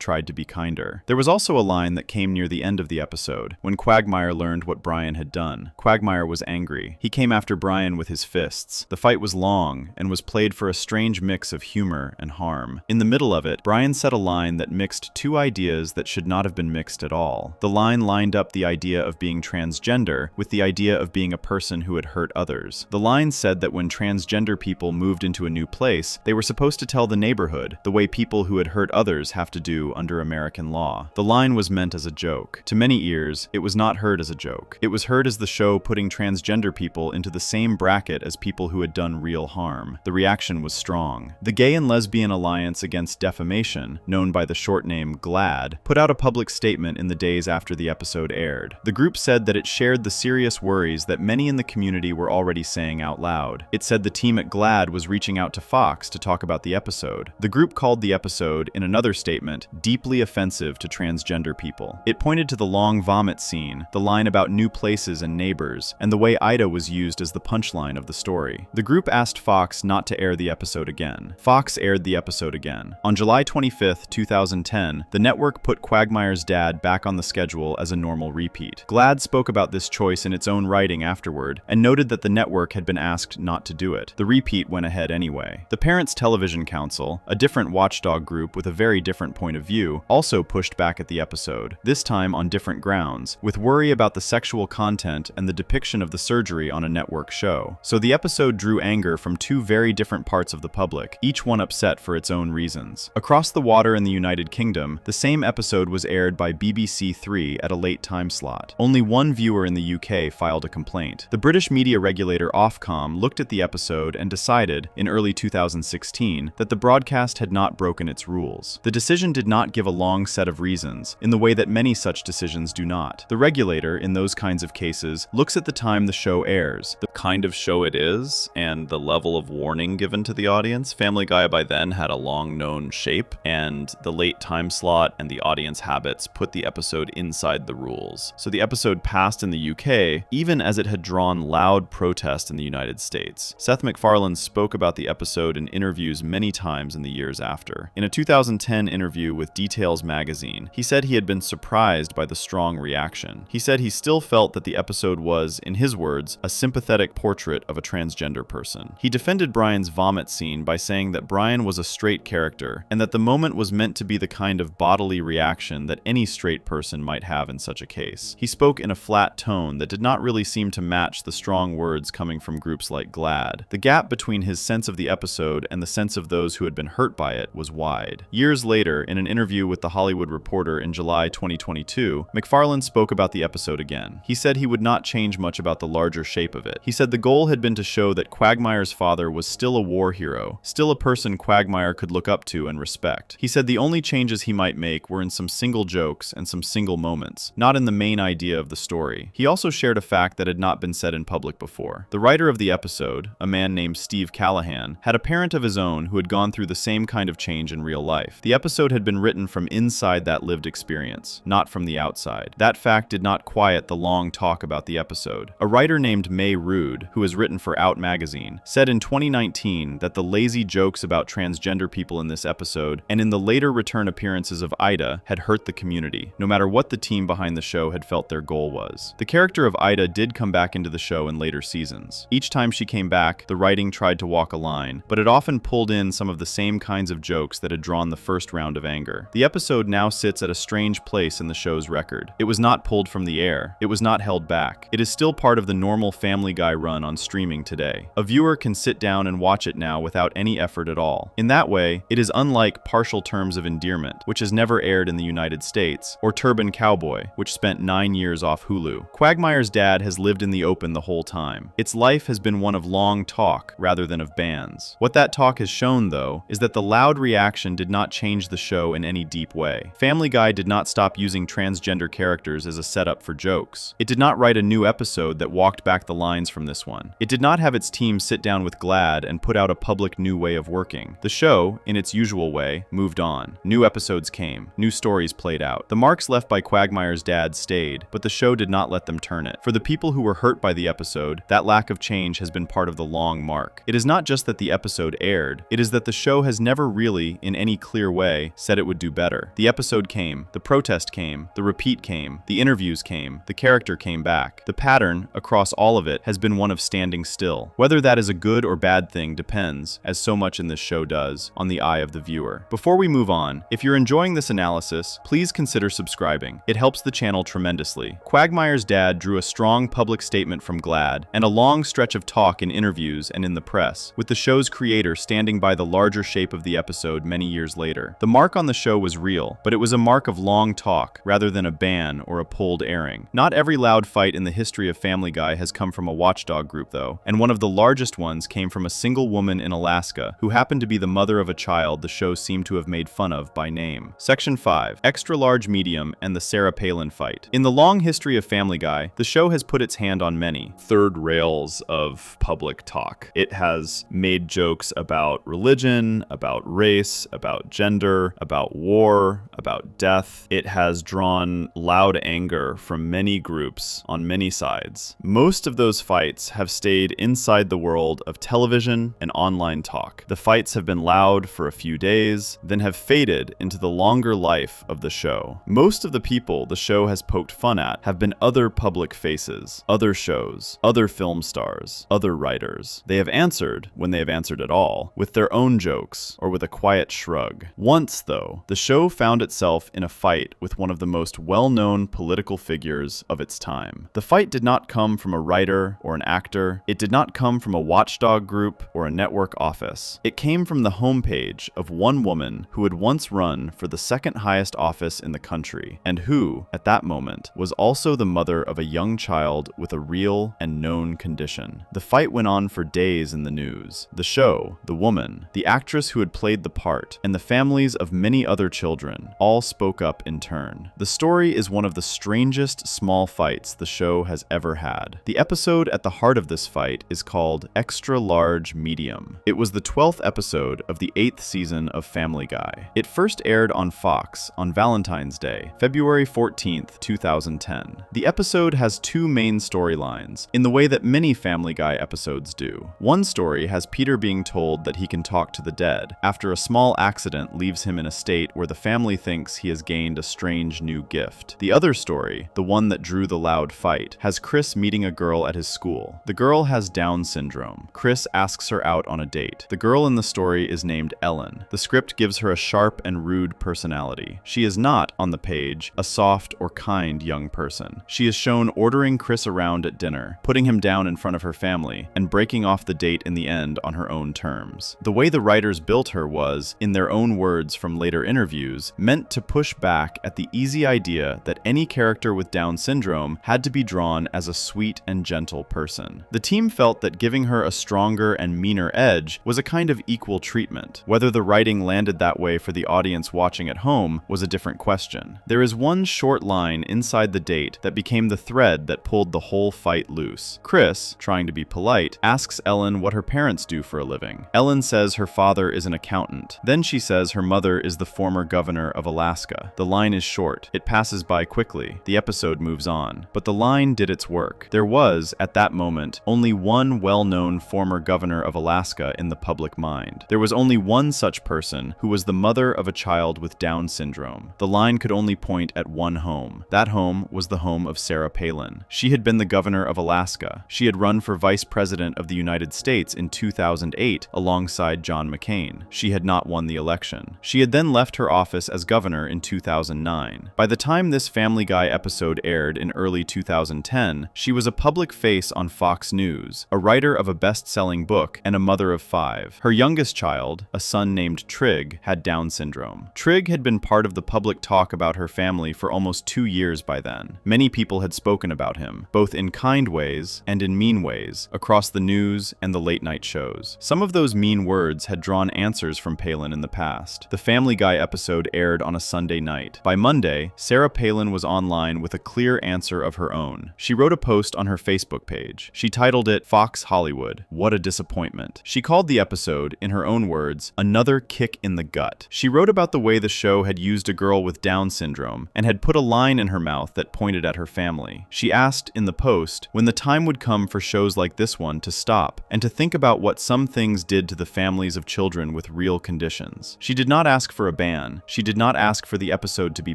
tried to be kinder. There was also a line that came near the end of the episode, when Quagmire learned what Brian had done. Quagmire was angry. He came after Brian with his fists. The fight was long, and was played for a strange mix of humor and harm. In the middle of it, Brian said a line that mixed two ideas that should not have been mixed at all. The line lined up the idea of being transgender with the idea of being a person who had hurt others. The line said that when transgender people moved into a new place, they were supposed to tell the neighborhood the way people who had hurt others have to do under American law. The line was meant as a joke. To many ears, it was not heard as a joke. It was heard as the show putting transgender people into the same bracket as people who had done real harm. The reaction was strong. The Gay and Lesbian Alliance Against Defamation, known by the short name GLAAD, put out a public statement in the days after the episode aired. The group said that it shared the serious worries that many in the community were already saying out loud. It said the team at GLAAD was reaching out to Fox to talk about the episode. The group called the episode, in another statement, deeply offensive to transgender people. It pointed to the long vomit scene, the line about new places and neighbors, and the way Ida was used as the punchline of the story. The group asked Fox not to air the episode again. Fox aired the episode again. On July 25, 2010, the network put Quagmire's dad back on the schedule as a normal repeat. GLAAD spoke about this choice in its own writing afterward, and noted that the network had been asked not to do it. The repeat went ahead anyway. The Parents Television Council, a different watchdog group with a very different point of view, also pushed back at the episode, this time on different grounds, with worry about the sexual content and the depiction of the surgery on a network show. So the episode drew anger from two very different parts of the public, each one upset for its own reasons. Across the water in the United Kingdom, the same episode was aired by BBC 3 at a late time slot. Only one viewer in the UK filed a complaint. The British media regulator Ofcom looked at the episode and decided, in early 2016, that the broadcast had not broken its rules. The decision did not give a long set of reasons, in the way that many such decisions do not. The regulator, in those kinds of cases, looks at the time the show airs, the kind of show it is, and the level of warning given to the audience. Family Guy by then had a long-known shape, and the late time slot and the audience habits put the episode inside the rules. So the episode passed in the UK, even as it had drawn loud protest in the United States. Seth MacFarlane spoke about the episode in interviews many times in the years after. In a 2010 interview with Details magazine, he said he had been surprised by the strong reaction. He said he still felt that the episode was, in his words, a sympathetic portrait of a transgender person. He defended Brian's vomit scene by saying that Brian was a straight character, and that the moment was meant to be the kind of bodily reaction that any straight person might have in such a case. He spoke in a flat tone that did not really seem to match the strong words coming from groups like GLAAD. The gap between his sense of the episode and the sense of those who had been hurt by it was wide. Years later, in an interview with The Hollywood Reporter in July 2022, MacFarlane spoke about the episode again. He said he would not change much much about the larger shape of it. He said the goal had been to show that Quagmire's father was still a war hero, still a person Quagmire could look up to and respect. He said the only changes he might make were in some single jokes and some single moments, not in the main idea of the story. He also shared a fact that had not been said in public before. The writer of the episode, a man named Steve Callahan, had a parent of his own who had gone through the same kind of change in real life. The episode had been written from inside that lived experience, not from the outside. That fact did not quiet the long talk about the episode. A writer named May Rude, who has written for Out magazine, said in 2019 that the lazy jokes about transgender people in this episode and in the later return appearances of Ida had hurt the community, no matter what the team behind the show had felt their goal was. The character of Ida did come back into the show in later seasons. Each time she came back, the writing tried to walk a line, but it often pulled in some of the same kinds of jokes that had drawn the first round of anger. The episode now sits at a strange place in the show's record. It was not pulled from the air. It was not held back. It is still part of the normal Family Guy run on streaming today. A viewer can sit down and watch it now without any effort at all. In that way, it is unlike Partial Terms of Endearment, which has never aired in the United States, or Turban Cowboy, which spent 9 years off Hulu. Quagmire's dad has lived in the open the whole time. Its life has been one of long talk rather than of bans. What that talk has shown, though, is that the loud reaction did not change the show in any deep way. Family Guy did not stop using transgender characters as a setup for jokes. It did not write a new episode that walked back the lines from this one. It did not have its team sit down with GLAAD and put out a public new way of working. The show, in its usual way, moved on. New episodes came. New stories played out. The marks left by Quagmire's dad stayed, but the show did not let them turn it. For the people who were hurt by the episode, that lack of change has been part of the long mark. It is not just that the episode aired, it is that the show has never really, in any clear way, said it would do better. The episode came, the protest came, the repeat came, the interviews came, the character came back. The pattern, across all of it, has been one of standing still. Whether that is a good or bad thing depends, as so much in this show does, on the eye of the viewer. Before we move on, if you're enjoying this analysis, please consider subscribing. It helps the channel tremendously. Quagmire's dad drew a strong public statement from GLAAD, and a long stretch of talk in interviews and in the press, with the show's creator standing by the larger shape of the episode many years later. The mark on the show was real, but it was a mark of long talk, rather than a ban or a pulled airing. Not every loud fight in the history of Family Guy has come from a watchdog group, though, and one of the largest ones came from a single woman in Alaska who happened to be the mother of a child the show seemed to have made fun of by name. Section 5. Extra Large Medium and the Sarah Palin Fight. In the long history of Family Guy, the show has put its hand on many third rails of public talk. It has made jokes about religion, about race, about gender, about war, about death. It has drawn loud anger from many groups on many sides. Most of those fights have stayed inside the world of television and online talk. The fights have been loud for a few days, then have faded into the longer life of the show. Most of the people the show has poked fun at have been other public faces, other shows, other film stars, other writers. They have answered, when they have answered at all, with their own jokes or with a quiet shrug. Once, though, the show found itself in a fight with one of the most well-known political figures of its time. The fight did not come from a writer or an actor. It did not come from a watchdog group or a network office. It came from the homepage of one woman who had once run for the second highest office in the country, and who, at that moment, was also the mother of a young child with a real and known condition. The fight went on for days in the news. The show, the woman, the actress who had played the part, and the families of many other children all spoke up in turn. The story is one of the strangest small fights the show has ever had. The episode at the heart of this fight is called Extra Large Medium. It was the 12th episode of the 8th season of Family Guy. It first aired on Fox on Valentine's Day, February 14th, 2010. The episode has two main storylines, in the way that many Family Guy episodes do. One story has Peter being told that he can talk to the dead, after a small accident leaves him in a state where the family thinks he has gained a strange new gift. The other story, the one that drew the loud fight, has Chris meeting a girl at his school. The girl has Down syndrome. Chris asks her out on a date. The girl in the story is named Ellen. The script gives her a sharp and rude personality. She is not, on the page, a soft or kind young person. She is shown ordering Chris around at dinner, putting him down in front of her family, and breaking off the date in the end on her own terms. The way the writers built her was, in their own words from later interviews, meant to push back at the easy idea that any character with Down syndrome had to be drawn as as a sweet and gentle person. The team felt that giving her a stronger and meaner edge was a kind of equal treatment. Whether the writing landed that way for the audience watching at home was a different question. There is one short line inside the date that became the thread that pulled the whole fight loose. Chris, trying to be polite, asks Ellen what her parents do for a living. Ellen says her father is an accountant. Then she says her mother is the former governor of Alaska. The line is short. It passes by quickly. The episode moves on. But the line did its work. There was, at that moment, only one well-known former governor of Alaska in the public mind. There was only one such person who was the mother of a child with Down syndrome. The line could only point at one home. That home was the home of Sarah Palin. She had been the governor of Alaska. She had run for vice president of the United States in 2008 alongside John McCain. She had not won the election. She had then left her office as governor in 2009. By the time this Family Guy episode aired in early 2010, she was a public face on Fox News, a writer of a best-selling book, and a mother of 5. Her youngest child, a son named Trig, had Down syndrome. Trig had been part of the public talk about her family for almost 2 years by then. Many people had spoken about him, both in kind ways and in mean ways, across the news and the late-night shows. Some of those mean words had drawn answers from Palin in the past. The Family Guy episode aired on a Sunday night. By Monday, Sarah Palin was online with a clear answer of her own. She wrote a post on her Facebook page. She titled it, "Fox Hollywood, what a disappointment." She called the episode, in her own words, "another kick in the gut." She wrote about the way the show had used a girl with Down syndrome and had put a line in her mouth that pointed at her family. She asked in the post when the time would come for shows like this one to stop and to think about what some things did to the families of children with real conditions. She did not ask for a ban. She did not ask for the episode to be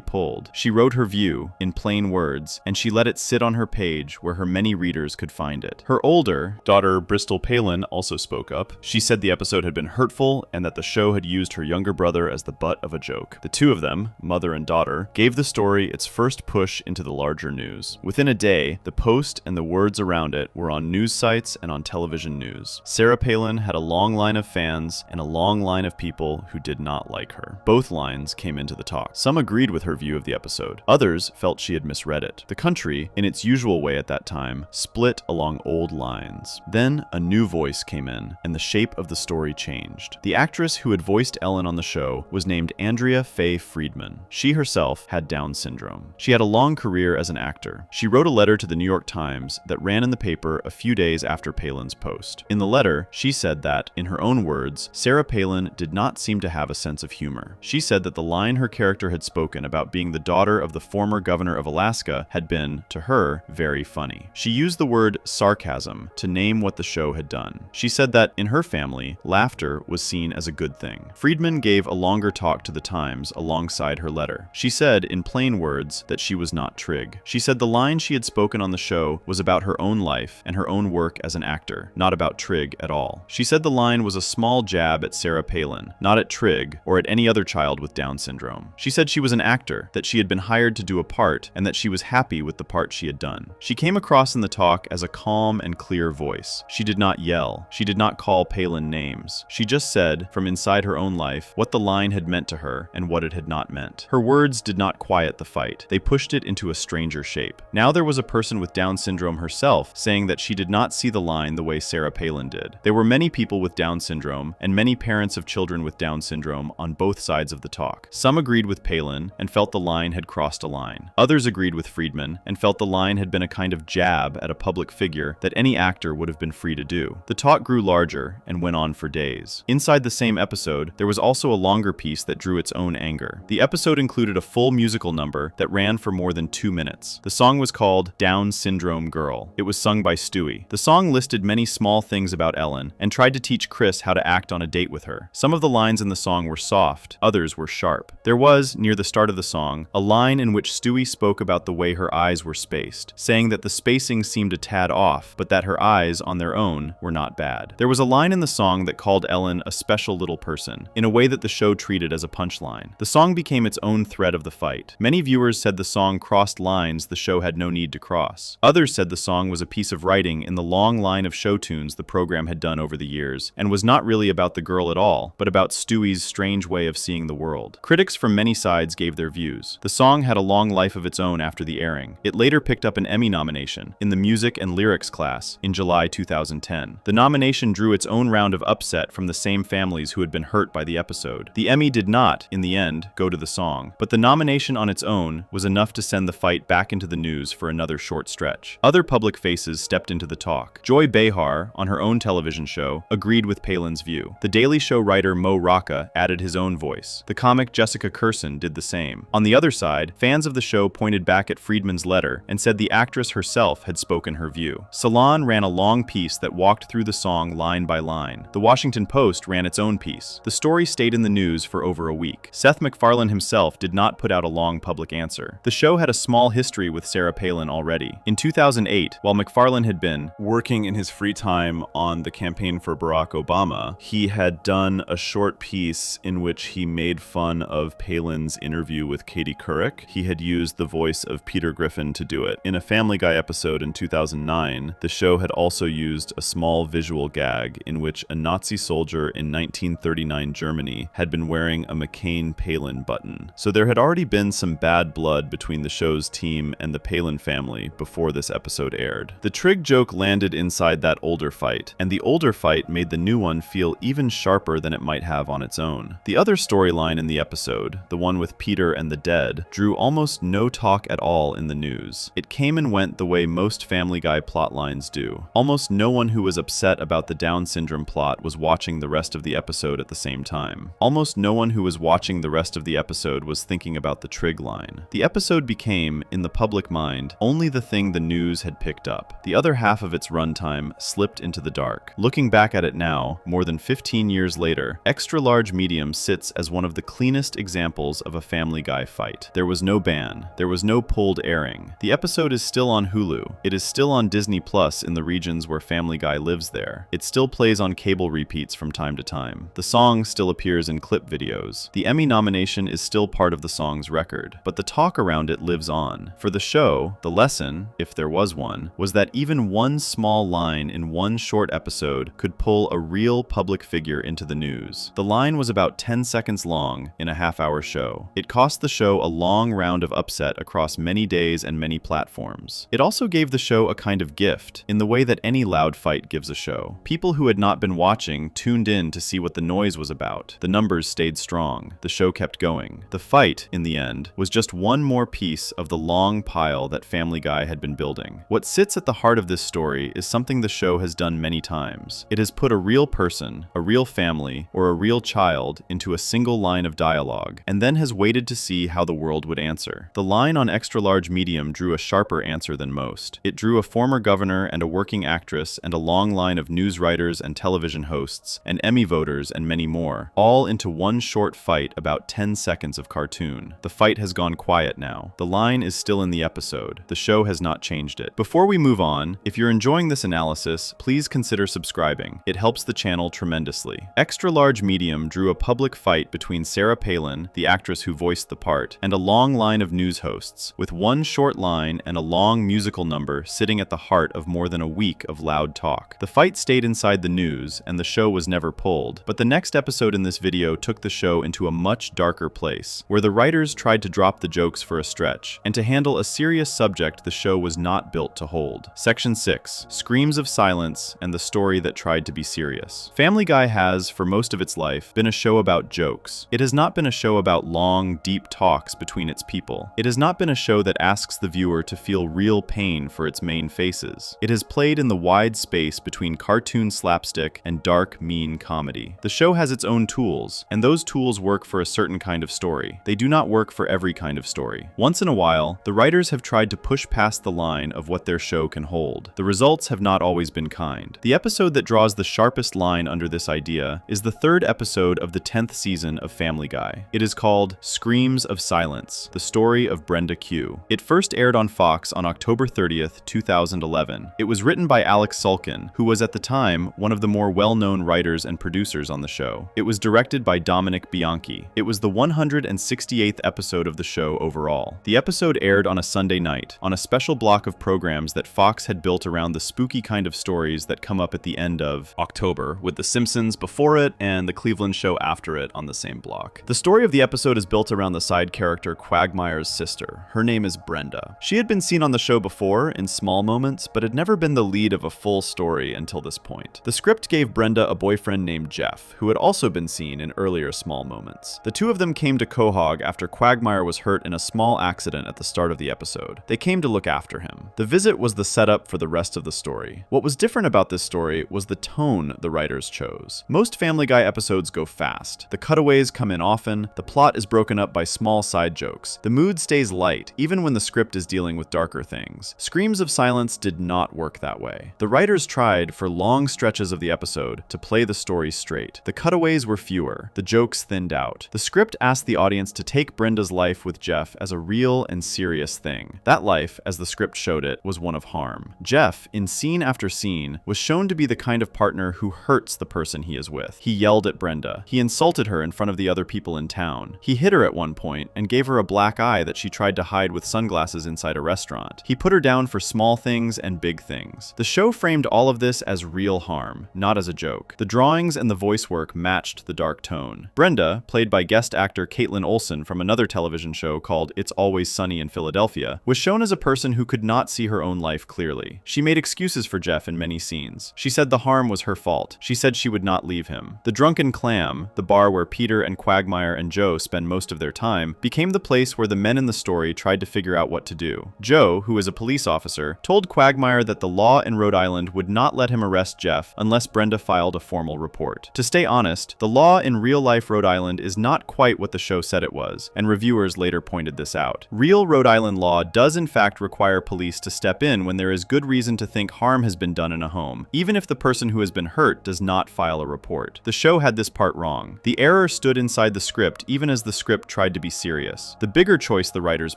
pulled. She wrote her view in plain words, and she let it sit on her page where her many readers could find it. Her older daughter, Bristol Palin, also spoke up. She said the episode had been hurtful and that the show had used her younger brother as the butt of a joke. The two of them, mother and daughter, gave the story its first push into the larger news. Within a day, the post and the words around it were on news sites and on television news. Sarah Palin had a long line of fans and a long line of people who did not like her. Both lines came into the talk. Some agreed with her view of the episode. Others felt she had misread it. The country, in its usual way at that time, split along old lines. Then a new voice came in, and the shape of the story changed. The actress who had voiced Ellen on the show was named Andrea Faye Friedman. She herself had Down syndrome. She had a long career as an actor. She wrote a letter to the New York Times that ran in the paper a few days after Palin's post. In the letter, she said that, in her own words, Sarah Palin did not seem to have a sense of humor. She said that the line her character had spoken about being the daughter of the former governor of Alaska had been, to her, very funny. She used the word sarcasm to name what the show had done. She said that, in her family, laughter was seen as a good thing. Friedman gave a longer talk to the Times alongside her letter. She said, in plain words, that she was not Trig. She said the line she had spoken on the show was about her own life and her own work as an actor, not about Trig at all. She said the line was a small jab at Sarah Palin, not at Trig or at any other child with Down syndrome. She said she was an actor, that she had been hired to do a part, and that she was happy with the part she had done. She came across in the talk as a calm and clear voice. She did not yell. She did not call Palin names. She just said, from inside her own life, what the line had meant to her and what it had not meant. Her words did not quiet the fight. They pushed it into a stranger shape. Now there was a person with Down syndrome herself saying that she did not see the line the way Sarah Palin did. There were many people with Down syndrome and many parents of children with Down syndrome on both sides of the talk. Some agreed with Palin and felt the line had crossed a line. Others agreed with Friedman and felt the line had been a kind of jab at a public figure that any actor would have been free to do. The talk grew larger and went on for days. Inside the same episode, there was also a longer piece that drew its own anger. The episode included a full musical number that ran for more than 2 minutes. The song was called Down Syndrome Girl. It was sung by Stewie. The song listed many small things about Ellen and tried to teach Chris how to act on a date with her. Some of the lines in the song were soft, others were sharp. There was, near the start of the song, a line in which Stewie spoke about the way her eyes were spaced, saying that the spacing seemed a tad off, but that her eyes, on their own, were not bad. There was a line in the song that called Ellen a special little person, in a way that the show treated as a punchline. The song became its own thread of the fight. Many viewers said the song crossed lines the show had no need to cross. Others said the song was a piece of writing in the long line of show tunes the program had done over the years, and was not really about the girl at all, but about Stewie's strange way of seeing the world. Critics from many sides gave their views. The song had a long life of its own after the airing. It later picked up an Emmy nomination in the Music and Lyrics class in July 2010. The nomination drew its own round of upset from the same families who had been hurt by the episode. The Emmy did not, in the end, go to the song, but the nomination on its own was enough to send the fight back into the news for another short stretch. Other public faces stepped into the talk. Joy Behar, on her own television show, agreed with Palin's view. The Daily Show writer Mo Rocca added his own voice. The comic Jessica Kirson did the same. On the other side, fans of the show pointed back at Friedman's letter and said the actress herself had spoken her view. Salon ran a long piece that walked through the song line by line. The Washington Post ran its own piece. The story stayed in the news for over a week. Seth MacFarlane himself did not put out a long public answer. The show had a small history with Sarah Palin already. In 2008, while MacFarlane had been working in his free time on the campaign for Barack Obama, he had done a short piece in which he made fun of Palin's interview with Katie Couric. He had used the voice of Peter Griffin to do it. In a Family Guy episode in 2009, the show had also used a small visual gag in which a Nazi soldier in 1939 Germany had been wearing a McCain-Palin button. So there had already been some bad blood between the show's team and the Palin family before this episode aired. The Trig joke landed inside that older fight, and the older fight made the new one feel even sharper than it might have on its own. The other storyline in the episode, the one with Peter and the dead, drew almost no talk at all in the news. It came and went the way most Family Guy plotlines do. Almost no one who was upset about the Down syndrome plot was watching the rest of the episode at the same time. Almost no one who was watching the rest of the episode was thinking about the Trig line. The episode became, in the public mind, only the thing the news had picked up. The other half of its runtime slipped into the dark. Looking back at it now, more than 15 years later, Extra Large Medium sits as one of the cleanest examples of a Family Guy fight. There was no ban. There was no pulled airing. The episode is still on Hulu. It is still on Disney Plus in the regions where Family Guy lives there. It still plays on cable repeats from time to time. The song still appears in clip videos. The Emmy nomination is still part of the song's record, but the talk around it lives on. For the show, the lesson, if there was one, was that even one small line in one short episode could pull a real public figure into the news. The line was about 10 seconds long in a half-hour show. It cost the show a long round of upset across many days and many platforms. It also gave the show a kind of gift, in the way that any loud fight gives a show. People who had not been watching tuned in to see what the noise was about. The numbers stayed strong. The show kept going. The fight, in the end, was just one more piece of the long pile that Family Guy had been building. What sits at the heart of this story is something the show has done many times. It has put a real person, a real family, or a real child into a single line of dialogue, and then has waited to see how the world would answer. The line on Extra Large Medium drew a sharper answer than most. It drew a former governor and a working actress and a long line of news writers and television hosts and Emmy voters and many more, all into one short fight about 10 seconds of cartoon. The fight has gone quiet now. The line is still in the episode. The show has not changed it. Before we move on, if you're enjoying this analysis, please consider subscribing. It helps the channel tremendously. Extra Large Medium drew a public fight between Sarah Palin, the actress who voiced the part, and a long line of news hosts, with one short line and a long musical number sitting at the heart of more than a week of loud talk. The fight stayed inside the news, and the show was never pulled, but the next episode in this video took the show into a much darker place, where the writers tried to drop the jokes for a stretch, and to handle a serious subject the show was not built to hold. Section 6. Screams of Silence and the Story That Tried to Be Serious. Family Guy has, for most of its life, been a show about jokes. It has not been a show about long, deep talks between its people. It has not been a show that asks the viewer to feel real pain for its main faces. It has played in the wide space between cartoon slapstick and dark, mean comedy. The show has its own tools, and those tools work for a certain kind of story. They do not work for every kind of story. Once in a while, the writers have tried to push past the line of what their show can hold. The results have not always been kind. The episode that draws the sharpest line under this idea is the third episode of the 10th season of Family Guy. It is called Screams of Silence, the story of Brenda Q. It first aired on Fox on October 30th, 2011. It was written by Alex Sulkin, who was at the time one of the more well-known writers and producers on the show. It was directed by Dominic Bianchi. It was the 168th episode of the show overall. The episode aired on a Sunday night, on a special block of programs that Fox had built around the spooky kind of stories that come up at the end of October, with The Simpsons before it and The Cleveland Show after it on the same block. The story of the episode is built around the side character Quagmire's sister. Her name is Brenda. She had been seen on the the show before in small moments, but had never been the lead of a full story until this point. The script gave Brenda a boyfriend named Jeff, who had also been seen in earlier small moments. The two of them came to Quahog after Quagmire was hurt in a small accident at the start of the episode. They came to look after him. The visit was the setup for the rest of the story. What was different about this story was the tone the writers chose. Most Family Guy episodes go fast. The cutaways come in often, the plot is broken up by small side jokes. The mood stays light, even when the script is dealing with darker things. Screams of Silence did not work that way. The writers tried, for long stretches of the episode, to play the story straight. The cutaways were fewer, the jokes thinned out. The script asked the audience to take Brenda's life with Jeff as a real and serious thing. That life, as the script showed it, was one of harm. Jeff, in scene after scene, was shown to be the kind of partner who hurts the person he is with. He yelled at Brenda. He insulted her in front of the other people in town. He hit her at one point and gave her a black eye that she tried to hide with sunglasses inside a restaurant. He put her down for small things and big things. The show framed all of this as real harm, not as a joke. The drawings and the voice work matched the dark tone. Brenda, played by guest actor Caitlin Olsen from another television show called It's Always Sunny in Philadelphia, was shown as a person who could not see her own life clearly. She made excuses for Jeff in many scenes. She said the harm was her fault. She said she would not leave him. The Drunken Clam, the bar where Peter and Quagmire and Joe spend most of their time, became the place where the men in the story tried to figure out what to do. Joe, who is a police officer, told Quagmire that the law in Rhode Island would not let him arrest Jeff unless Brenda filed a formal report. To stay honest, the law in real-life Rhode Island is not quite what the show said it was, and reviewers later pointed this out. Real Rhode Island law does in fact require police to step in when there is good reason to think harm has been done in a home, even if the person who has been hurt does not file a report. The show had this part wrong. The error stood inside the script even as the script tried to be serious. The bigger choice the writers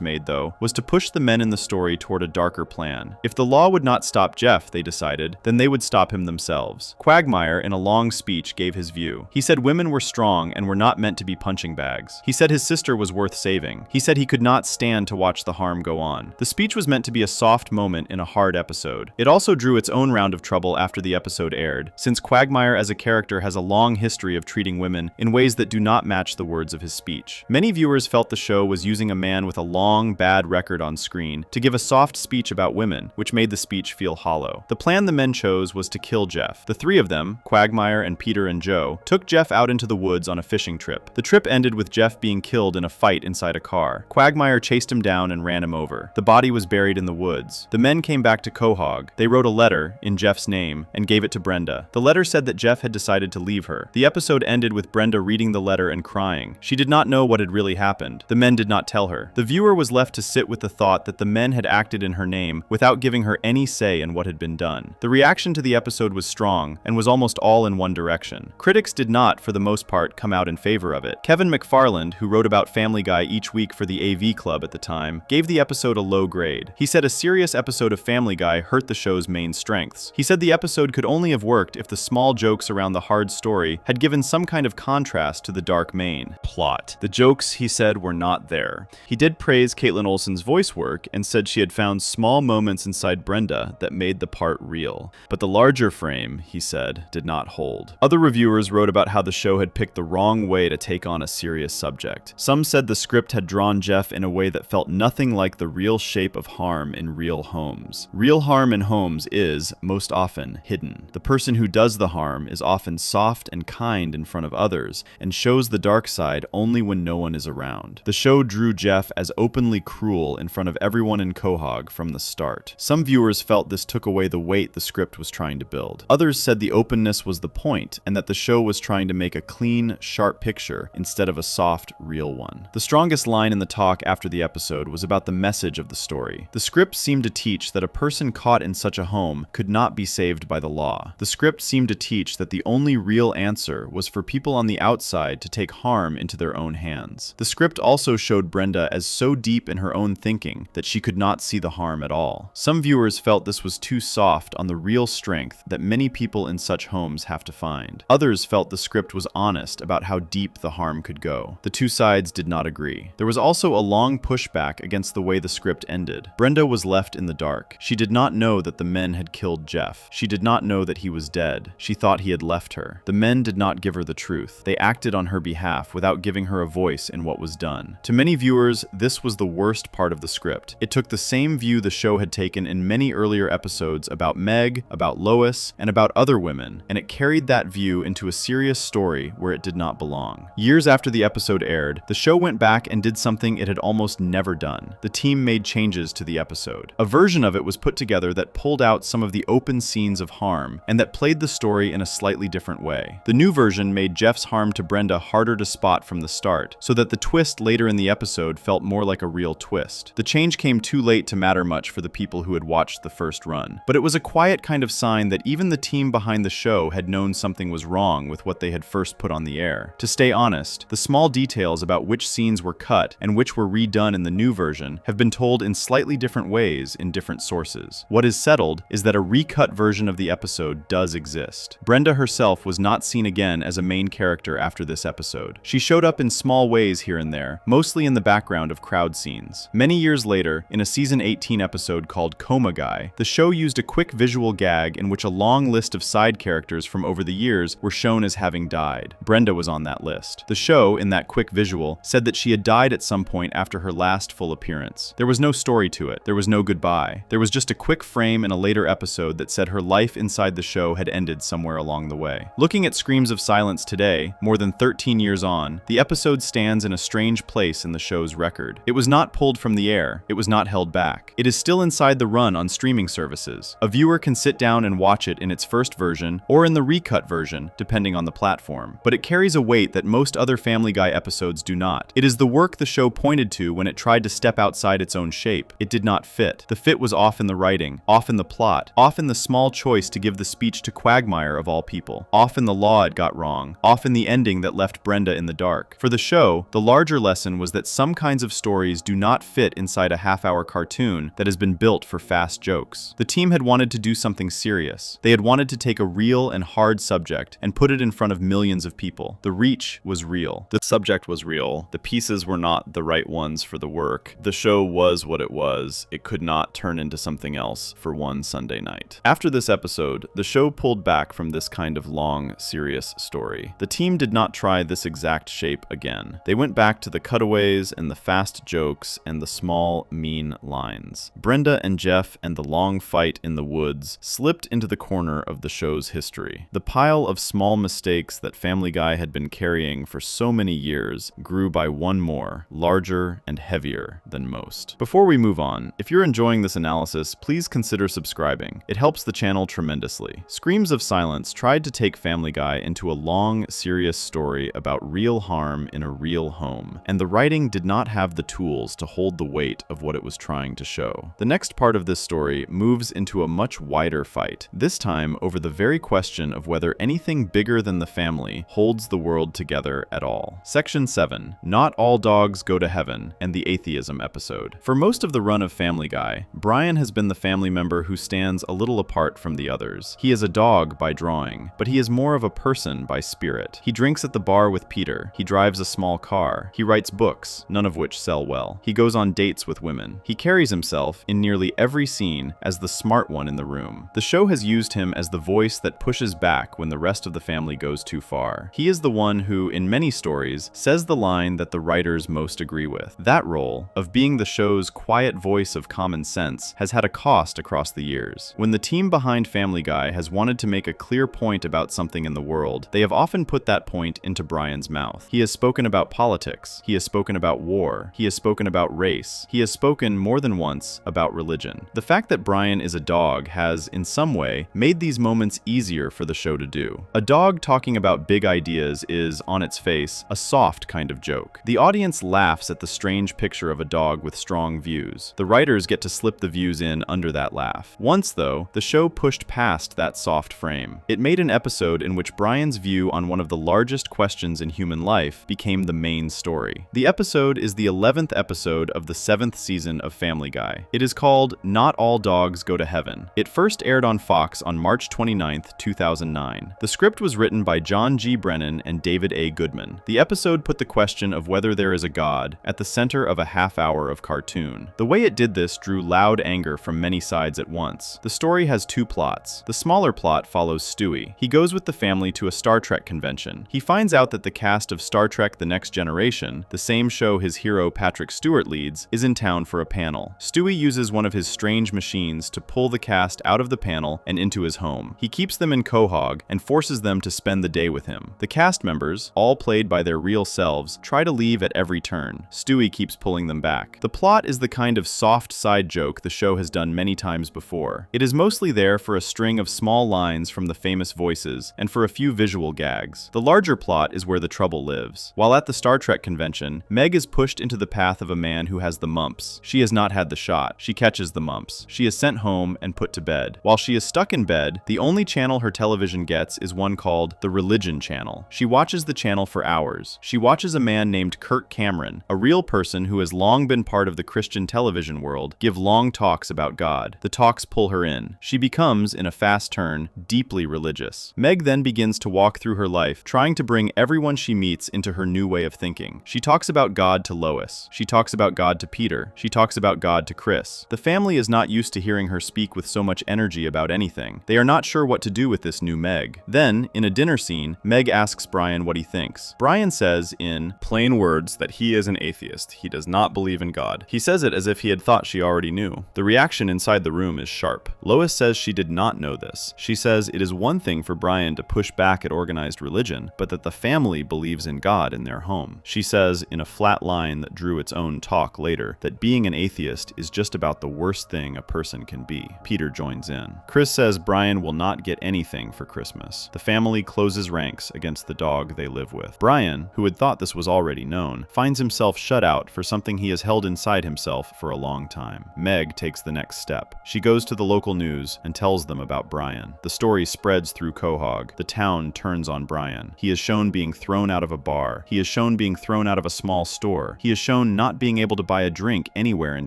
made, though, was to push the men in the story toward a darker plan. If the law would not stop Jeff, they decided, then they would stop him themselves. Quagmire, in a long speech, gave his view. He said women were strong and were not meant to be punching bags. He said his sister was worth saving. He said he could not stand to watch the harm go on. The speech was meant to be a soft moment in a hard episode. It also drew its own round of trouble after the episode aired, since Quagmire as a character has a long history of treating women in ways that do not match the words of his speech. Many viewers felt the show was using a man with a long, bad record on screen to give a soft speech about women, which made the speech feel hollow. The plan the men chose was to kill Jeff. The three of them, Quagmire and Peter and Joe, took Jeff out into the woods on a fishing trip. The trip ended with Jeff being killed in a fight inside a car. Quagmire chased him down and ran him over. The body was buried in the woods. The men came back to Quahog. They wrote a letter, in Jeff's name, and gave it to Brenda. The letter said that Jeff had decided to leave her. The episode ended with Brenda reading the letter and crying. She did not know what had really happened. The men did not tell her. The viewer was left to sit with the thought that the men had acted in her name without giving her any say in what had been done. The reaction to the episode was strong and was almost all in one direction. Critics did not, for the most part, come out in favor of it. Kevin McFarland, who wrote about Family Guy each week for the AV Club at the time, gave the episode a low grade. He said a serious episode of Family Guy hurt the show's main strengths. He said the episode could only have worked if the small jokes around the hard story had given some kind of contrast to the dark main plot. The jokes, he said, were not there. He did praise Caitlin Olsen's voice work and said she had found small moments inside Brenda that made the part real. But the larger frame, he said, did not hold. Other reviewers wrote about how the show had picked the wrong way to take on a serious subject. Some said the script had drawn Jeff in a way that felt nothing like the real shape of harm in real homes. Real harm in homes is, most often, hidden. The person who does the harm is often soft and kind in front of others and shows the dark side only when no one is around. The show drew Jeff as openly cruel in front of everyone in Quahog from the start. Some viewers felt this took away the weight the script was trying to build. Others said the openness was the point and that the show was trying to make a clean, sharp picture instead of a soft, real one. The strongest line in the talk after the episode was about the message of the story. The script seemed to teach that a person caught in such a home could not be saved by the law. The script seemed to teach that the only real answer was for people on the outside to take harm into their own hands. The script also showed Brenda as so deep in her own thinking that she could not see the harm at all. Some viewers felt this was too soft on the real strength that many people in such homes have to find. Others felt the script was honest about how deep the harm could go. The two sides did not agree. There was also a long pushback against the way the script ended. Brenda was left in the dark. She did not know that the men had killed Jeff. She did not know that he was dead. She thought he had left her. The men did not give her the truth. They acted on her behalf without giving her a voice in what was done. To many viewers, this was the worst part of the script. It took the same view the show had taken in many earlier episodes about Meg, about Lois, and about other women, and it carried that view into a serious story where it did not belong. Years after the episode aired, the show went back and did something it had almost never done. The team made changes to the episode. A version of it was put together that pulled out some of the open scenes of harm, and that played the story in a slightly different way. The new version made Jeff's harm to Brenda harder to spot from the start, so that the twist later in the episode felt more like a real twist. The change came too late to matter much for the people who had watched the first run, but it was a quiet kind of sign that even the team behind the show had known something was wrong with what they had first put on the air. To stay honest, the small details about which scenes were cut and which were redone in the new version have been told in slightly different ways in different sources. What is settled is that a recut version of the episode does exist. Brenda herself was not seen again as a main character after this episode. She showed up in small ways here and there, mostly in the background of crowd scenes. Many years later, in a season 18 episode called Coma Guy, the show used a quick visual gag in which a long list of side characters from over the years were shown as having died. Brenda was on that list. The show, in that quick visual, said that she had died at some point after her last full appearance. There was no story to it. There was no goodbye. There was just a quick frame in a later episode that said her life inside the show had ended somewhere along the way. Looking at Screams of Silence today, more than 13 years on, the episode stands in a strange place in the show's record. It was not pulled from the air. It was not held back. It is still inside the run on streaming services. A viewer can sit down and watch it in its first version or in the recut version, depending on the platform. But it carries a weight that most other Family Guy episodes do not. It is the work the show pointed to when it tried to step outside its own shape. It did not fit. The fit was off in the writing, off in the plot, off in the small choice to give the speech to Quagmire of all people, off in the law it got wrong, off in the ending that left Brenda in the dark. For the show, the larger lesson was that some kinds of stories do not fit inside a half-hour cartoon that has been built for fast jokes. The team had wanted to do something serious. They had wanted to take a real and hard subject and put it in front of millions of people. The reach was real. The subject was real. The pieces were not the right ones for the work. The show was what it was. It could not turn into something else for one Sunday night. After this episode, the show pulled back from this kind of long, serious story. The team did not try this exact shape again. They went back to the cutaways and the fast jokes and the small, mean lines. Brenda and Jeff and the long fight in the woods slipped into the corner of the show's history. The pile of small mistakes that Family Guy had been carrying for so many years grew by one more, larger and heavier than most. Before we move on, if you're enjoying this analysis, please consider subscribing. It helps the channel tremendously. Screams of Silence tried to take Family Guy into a long, serious story about real harm in a real home, and the writing did not have the tools to hold the weight of what it was trying to show. The next part of this story moves into a much wider fight, this time over the very question of whether anything bigger than the family holds the world together at all. Section 7. Not All Dogs Go to Heaven, and the Atheism episode. For most of the run of Family Guy, Brian has been the family member who stands a little apart from the others. He is a dog by drawing, but he is more of a person by spirit. He drinks at the bar with Peter. He drives a small car. He writes books, none of which sell well. He goes on dates with women. He carries himself, in nearly every scene, as the smart one in the room. The show has used him as the voice that pushes back when the rest of the family goes too far. He is the one who, in many stories, says the line that the writers most agree with. That role, of being the show's quiet voice of common sense, has had a cost across the years. When the team behind Family Guy has wanted to make a clear point about something in the world, they have often put that point into Brian's mouth. He has spoken about politics. He has spoken about war. He has spoken about race. He has spoken more than once about religion. The fact that Brian is a dog has, in some way, made these moments easier for the show to do. A dog talking about big ideas is, on its face, a soft kind of joke. The audience laughs at the strange picture of a dog with strong views. The writers get to slip the views in under that laugh. Once, though, the show pushed past that soft frame. It made an episode in which Brian's view on one of the largest questions in human life became the main story. The episode is the 11th episode of the 7th season of Family Guy. It is called Not All Dogs Go to Heaven. It first aired on Fox on March 29, 2009. The script was written by John G. Brennan and David A. Goodman. The episode put the question of whether there is a God at the center of a half hour of cartoon. The way it did this drew loud anger from many sides at once. The story has two plots. The smaller plot follows Stewie. He goes with the family to a Star Trek convention. He finds out that the cast of Star Trek: The Next Generation, the same show his hero Patrick Stewart leads, is in town for a panel. panel. Stewie uses one of his strange machines to pull the cast out of the panel and into his home. He keeps them in Quahog and forces them to spend the day with him. The cast members, all played by their real selves, try to leave at every turn. Stewie keeps pulling them back. The plot is the kind of soft side joke the show has done many times before. It is mostly there for a string of small lines from the famous voices and for a few visual gags. The larger plot is where the trouble lives. While at the Star Trek convention, Meg is pushed into the path of a man who has the mumps. She has not had the shot. She catches the mumps. She is sent home and put to bed. While she is stuck in bed, the only channel her television gets is one called the Religion Channel. She watches the channel for hours. She watches a man named Kirk Cameron, a real person who has long been part of the Christian television world, give long talks about God. The talks pull her in. She becomes, in a fast turn, deeply religious. Meg then begins to walk through her life, trying to bring everyone she meets into her new way of thinking. She talks about God to Lois. She talks about God to Peter. She talks about God to Chris. The family is not used to hearing her speak with so much energy about anything. They are not sure what to do with this new Meg. Then, in a dinner scene, Meg asks Brian what he thinks. Brian says, in plain words, that he is an atheist. He does not believe in God. He says it as if he had thought she already knew. The reaction inside the room is sharp. Lois says she did not know this. She says it is one thing for Brian to push back at organized religion, but that the family believes in God in their home. She says, in a flat line that drew its own talk later, that being an atheist is just about the worst thing a person can be. Peter joins in. Chris says Brian will not get anything for Christmas. The family closes ranks against the dog they live with. Brian, who had thought this was already known, finds himself shut out for something he has held inside himself for a long time. Meg takes the next step. She goes to the local news and tells them about Brian. The story spreads through Quahog. The town turns on Brian. He is shown being thrown out of a bar. He is shown being thrown out of a small store. He is shown not being able to buy a drink anywhere in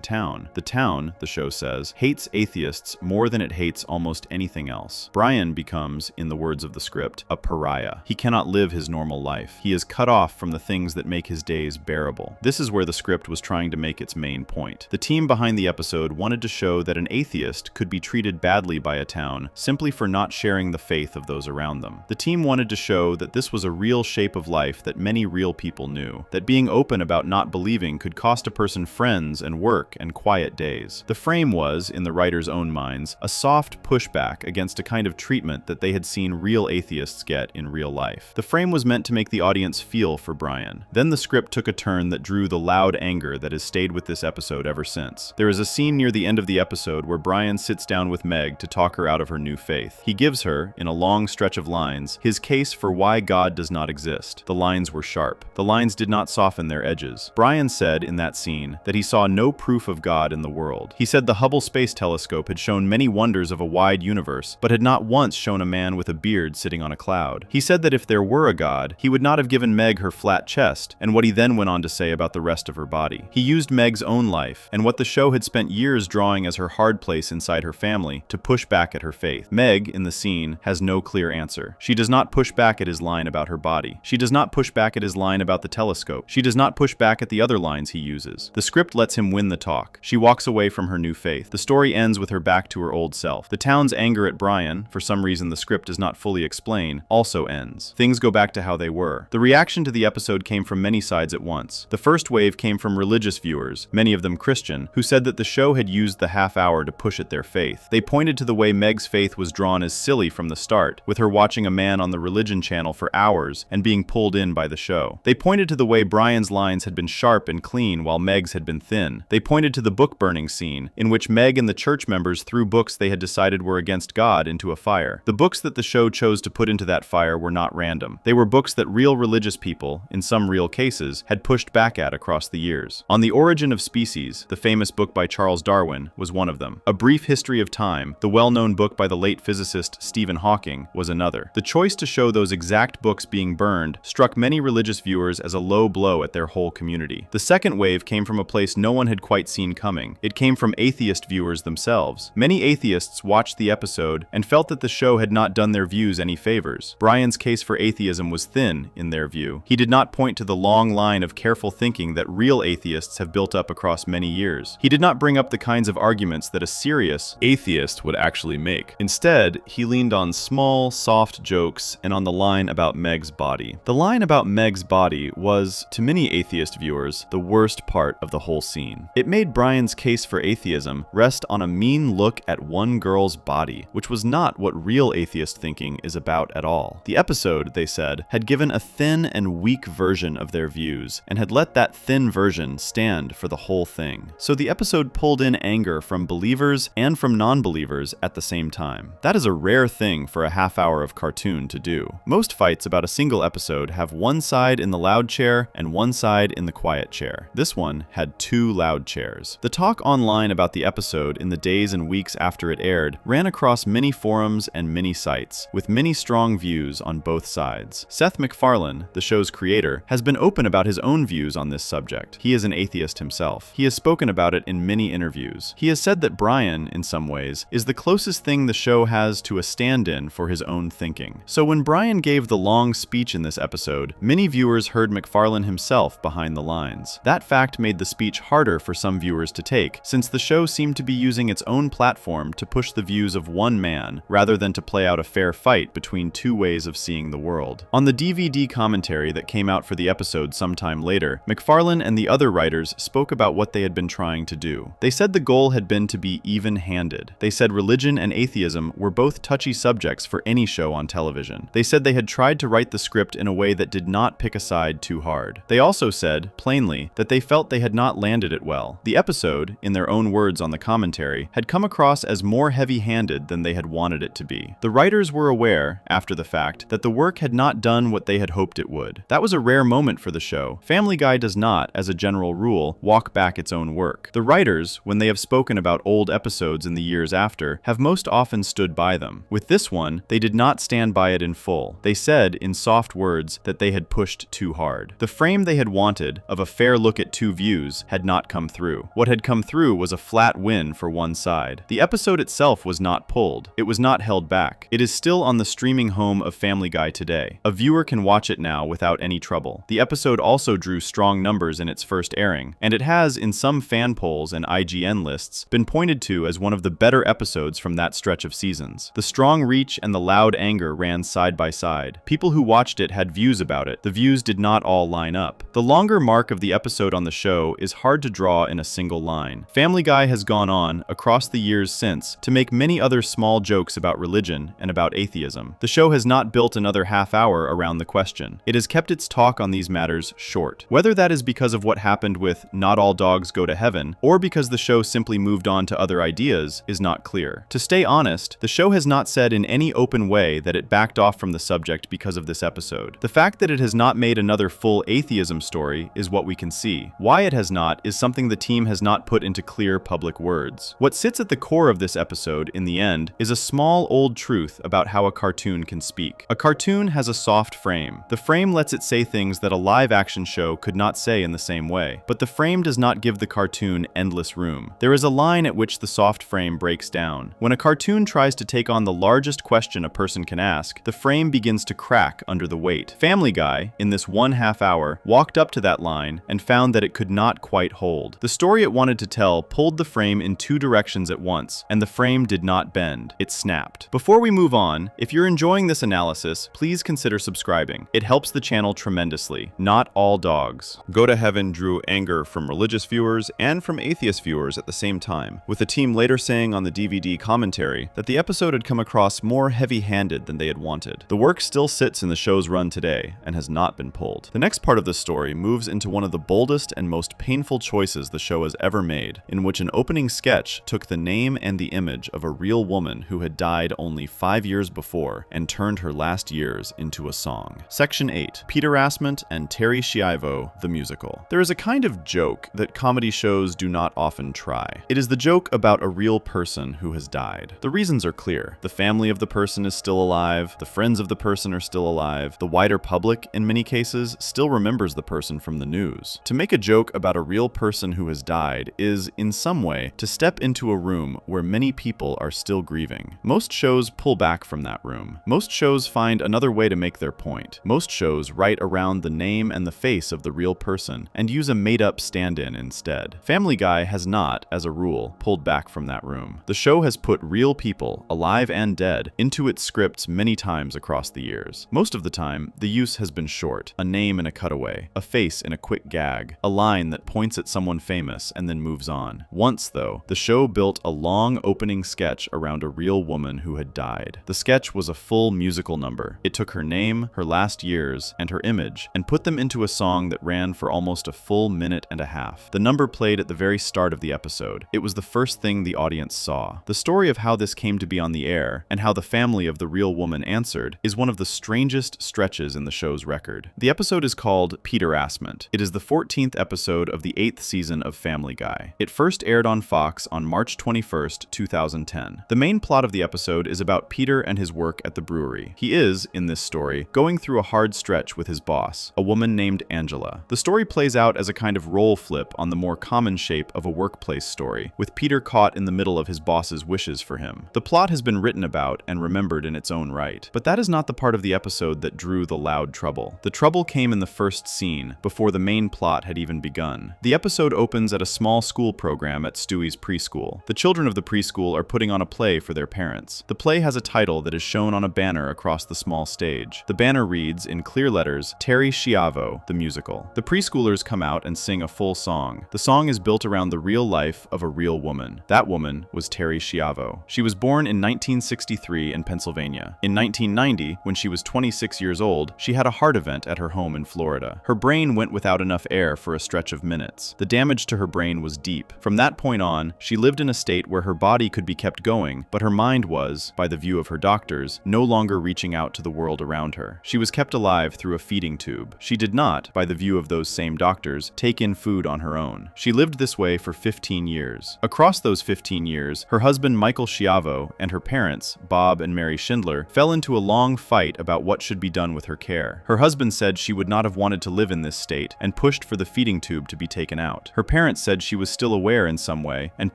town. The town, the show says, hates atheists more than it hates almost anything else. Brian becomes, in the words of the script, a pariah. He cannot live his normal life. He is cut off from the things that make his days bearable. This is where the script was trying to make its main point. The team behind the episode wanted to show that an atheist could be treated badly by a town simply for not sharing the faith of those around them. The team wanted to show that this was a real shape of life that many real people knew, that being open about not believing could cost a person friends and work and quiet days. The frame was, in the writers' own minds, a soft pushback against a kind of treatment that they had seen real atheists get in real life. The frame was meant to make the audience feel for Brian. Then the script took a turn that drew the loud anger that has stayed with this episode ever since. There is a scene near the end of the episode where Brian sits down with Meg to talk her out of her new faith. He gives her, in a long stretch of lines, his case for why God does not exist. The lines were sharp. The lines did not soften their edges. Brian said in that scene that he saw no proof of God in the world. He said the Hubble Space Telescope had shown many wonders of a wide universe, but had not once shown a man with a beard sitting on a cloud. He said that if there were a God, he would not have given Meg her flat chest, and what he then went on to say about the rest of her body. He used Meg's own life, and what the show had spent years drawing as her hard place inside her family, to push back at her faith. Meg, in the scene, has no clear answer. She does not push back at his line about her body. She does not push back at his line about the telescope. She does not push back at the other lines he uses. The script lets him win the talk. She walks away from her new faith. The story ends with her back to her old self. The town's anger at Brian, for some reason the script does not fully explain, also ends. Things go back to how they were. The reaction to the episode came from many sides at once. The first wave came from religious viewers, many of them Christian, who said that the show had used the half hour to push at their faith. They pointed to the way Meg's faith was drawn as silly from the start, with her watching a man on the Religion Channel for hours and being pulled in by the show. They pointed to the way Brian's lines had been sharp and clean while Meg's had been thin. They pointed to the book burning scene, in which Meg and the church members threw books they had decided were against God into a fire. The books that the show chose to put into that fire were not random. They were books that real religious people, in some real cases, had pushed back at across the years. On the Origin of Species, the famous book by Charles Darwin, was one of them. A Brief History of Time, the well-known book by the late physicist Stephen Hawking, was another. The choice to show those exact books being burned struck many religious viewers as a low blow at their whole community. The second wave came from a place no one had quite seen coming. It came from atheist viewers themselves. Many atheists watched the episode and felt that the show had not done their views any favors. Brian's case for atheism was thin, in their view. He did not point to the long line of careful thinking that real atheists have built up across many years. He did not bring up the kinds of arguments that a serious atheist would actually make. Instead, he leaned on small, soft jokes and on the line about Meg's body. The line about Meg's body was, to many atheist viewers, the worst part of the whole scene. It made made Brian's case for atheism rest on a mean look at one girl's body, which was not what real atheist thinking is about at all. The episode, they said, had given a thin and weak version of their views, and had let that thin version stand for the whole thing. So the episode pulled in anger from believers and from non-believers at the same time. That is a rare thing for a half hour of cartoon to do. Most fights about a single episode have one side in the loud chair and one side in the quiet chair. This one had two loud chairs. The talk online about the episode in the days and weeks after it aired ran across many forums and many sites, with many strong views on both sides. Seth MacFarlane, the show's creator, has been open about his own views on this subject. He is an atheist himself. He has spoken about it in many interviews. He has said that Brian, in some ways, is the closest thing the show has to a stand-in for his own thinking. So when Brian gave the long speech in this episode, many viewers heard MacFarlane himself behind the lines. That fact made the speech harder for some viewers to take, since the show seemed to be using its own platform to push the views of one man, rather than to play out a fair fight between two ways of seeing the world. On the DVD commentary that came out for the episode sometime later, MacFarlane and the other writers spoke about what they had been trying to do. They said the goal had been to be even-handed. They said religion and atheism were both touchy subjects for any show on television. They said they had tried to write the script in a way that did not pick a side too hard. They also said, plainly, that they felt they had not landed it well. The episode, in their own words on the commentary, had come across as more heavy-handed than they had wanted it to be. The writers were aware, after the fact, that the work had not done what they had hoped it would. That was a rare moment for the show. Family Guy does not, as a general rule, walk back its own work. The writers, when they have spoken about old episodes in the years after, have most often stood by them. With this one, they did not stand by it in full. They said, in soft words, that they had pushed too hard. The frame they had wanted, of a fair look at two views, had not come through. What had come through was a flat win for one side. The episode itself was not pulled. It was not held back. It is still on the streaming home of Family Guy today. A viewer can watch it now without any trouble. The episode also drew strong numbers in its first airing, and it has, in some fan polls and IGN lists, been pointed to as one of the better episodes from that stretch of seasons. The strong reach and the loud anger ran side by side. People who watched it had views about it. The views did not all line up. The longer mark of the episode on the show is hard to draw in a single line. Family Guy has gone on, across the years since, to make many other small jokes about religion and about atheism. The show has not built another half hour around the question. It has kept its talk on these matters short. Whether that is because of what happened with Not All Dogs Go to Heaven, or because the show simply moved on to other ideas, is not clear. To stay honest, the show has not said in any open way that it backed off from the subject because of this episode. The fact that it has not made another full atheism story is what we can see. Why it has not is something the team has not put into clear public words. What sits at the core of this episode, in the end, is a small old truth about how a cartoon can speak. A cartoon has a soft frame. The frame lets it say things that a live-action show could not say in the same way, but the frame does not give the cartoon endless room. There is a line at which the soft frame breaks down. When a cartoon tries to take on the largest question a person can ask, the frame begins to crack under the weight. Family Guy, in this one half hour, walked up to that line and found that it could not quite hold. The story it wanted to tell pulled the frame in two directions at once, and the frame did not bend. It snapped. Before we move on, if you're enjoying this analysis, please consider subscribing. It helps the channel tremendously. Not All Dogs Go to Heaven drew anger from religious viewers and from atheist viewers at the same time, with the team later saying on the DVD commentary that the episode had come across more heavy-handed than they had wanted. The work still sits in the show's run today and has not been pulled. The next part of the story moves into one of the boldest and most painful choices the show has ever made, in which an opening sketch took the name and the image of a real woman who had died only 5 years before and turned her last years into a song. Section 8. Pederasment and Terri Schiavo, the musical. There is a kind of joke that comedy shows do not often try. It is the joke about a real person who has died. The reasons are clear. The family of the person is still alive, the friends of the person are still alive, the wider public, in many cases, still remembers the person from the news. To make a joke about a real person who has died is, in some way, to step into a room where many people are still grieving. Most shows pull back from that room. Most shows find another way to make their point. Most shows write around the name and the face of the real person and use a made-up stand-in instead. Family Guy has not, as a rule, pulled back from that room. The show has put real people, alive and dead, into its scripts many times across the years. Most of the time, the use has been short. A name in a cutaway, a face in a quick gag, a line that points at someone famous, famous and then moves on. Once, though, the show built a long opening sketch around a real woman who had died. The sketch was a full musical number. It took her name, her last years, and her image, and put them into a song that ran for almost a full minute and a half. The number played at the very start of the episode. It was the first thing the audience saw. The story of how this came to be on the air, and how the family of the real woman answered, is one of the strangest stretches in the show's record. The episode is called Peter-assment. It is the 14th episode of the 8th season of Family Guy. It first aired on Fox on March 21st, 2010. The main plot of the episode is about Peter and his work at the brewery. He is, in this story, going through a hard stretch with his boss, a woman named Angela. The story plays out as a kind of role flip on the more common shape of a workplace story, with Peter caught in the middle of his boss's wishes for him. The plot has been written about and remembered in its own right, but that is not the part of the episode that drew the loud trouble. The trouble came in the first scene, before the main plot had even begun. The episode opens at a small school program at Stewie's preschool. The children of the preschool are putting on a play for their parents. The play has a title that is shown on a banner across the small stage. The banner reads, in clear letters, Terri Schiavo, the musical. The preschoolers come out and sing a full song. The song is built around the real life of a real woman. That woman was Terri Schiavo. She was born in 1963 in Pennsylvania. In 1990, when she was 26 years old, she had a heart event at her home in Florida. Her brain went without enough air for a stretch of minutes. The damage to her brain was deep. From that point on, she lived in a state where her body could be kept going, but her mind was, by the view of her doctors, no longer reaching out to the world around her. She was kept alive through a feeding tube. She did not, by the view of those same doctors, take in food on her own. She lived this way for 15 years. Across those 15 years, her husband Michael Schiavo and her parents, Bob and Mary Schindler, fell into a long fight about what should be done with her care. Her husband said she would not have wanted to live in this state and pushed for the feeding tube to be taken out. Her parents said she was still aware in some way and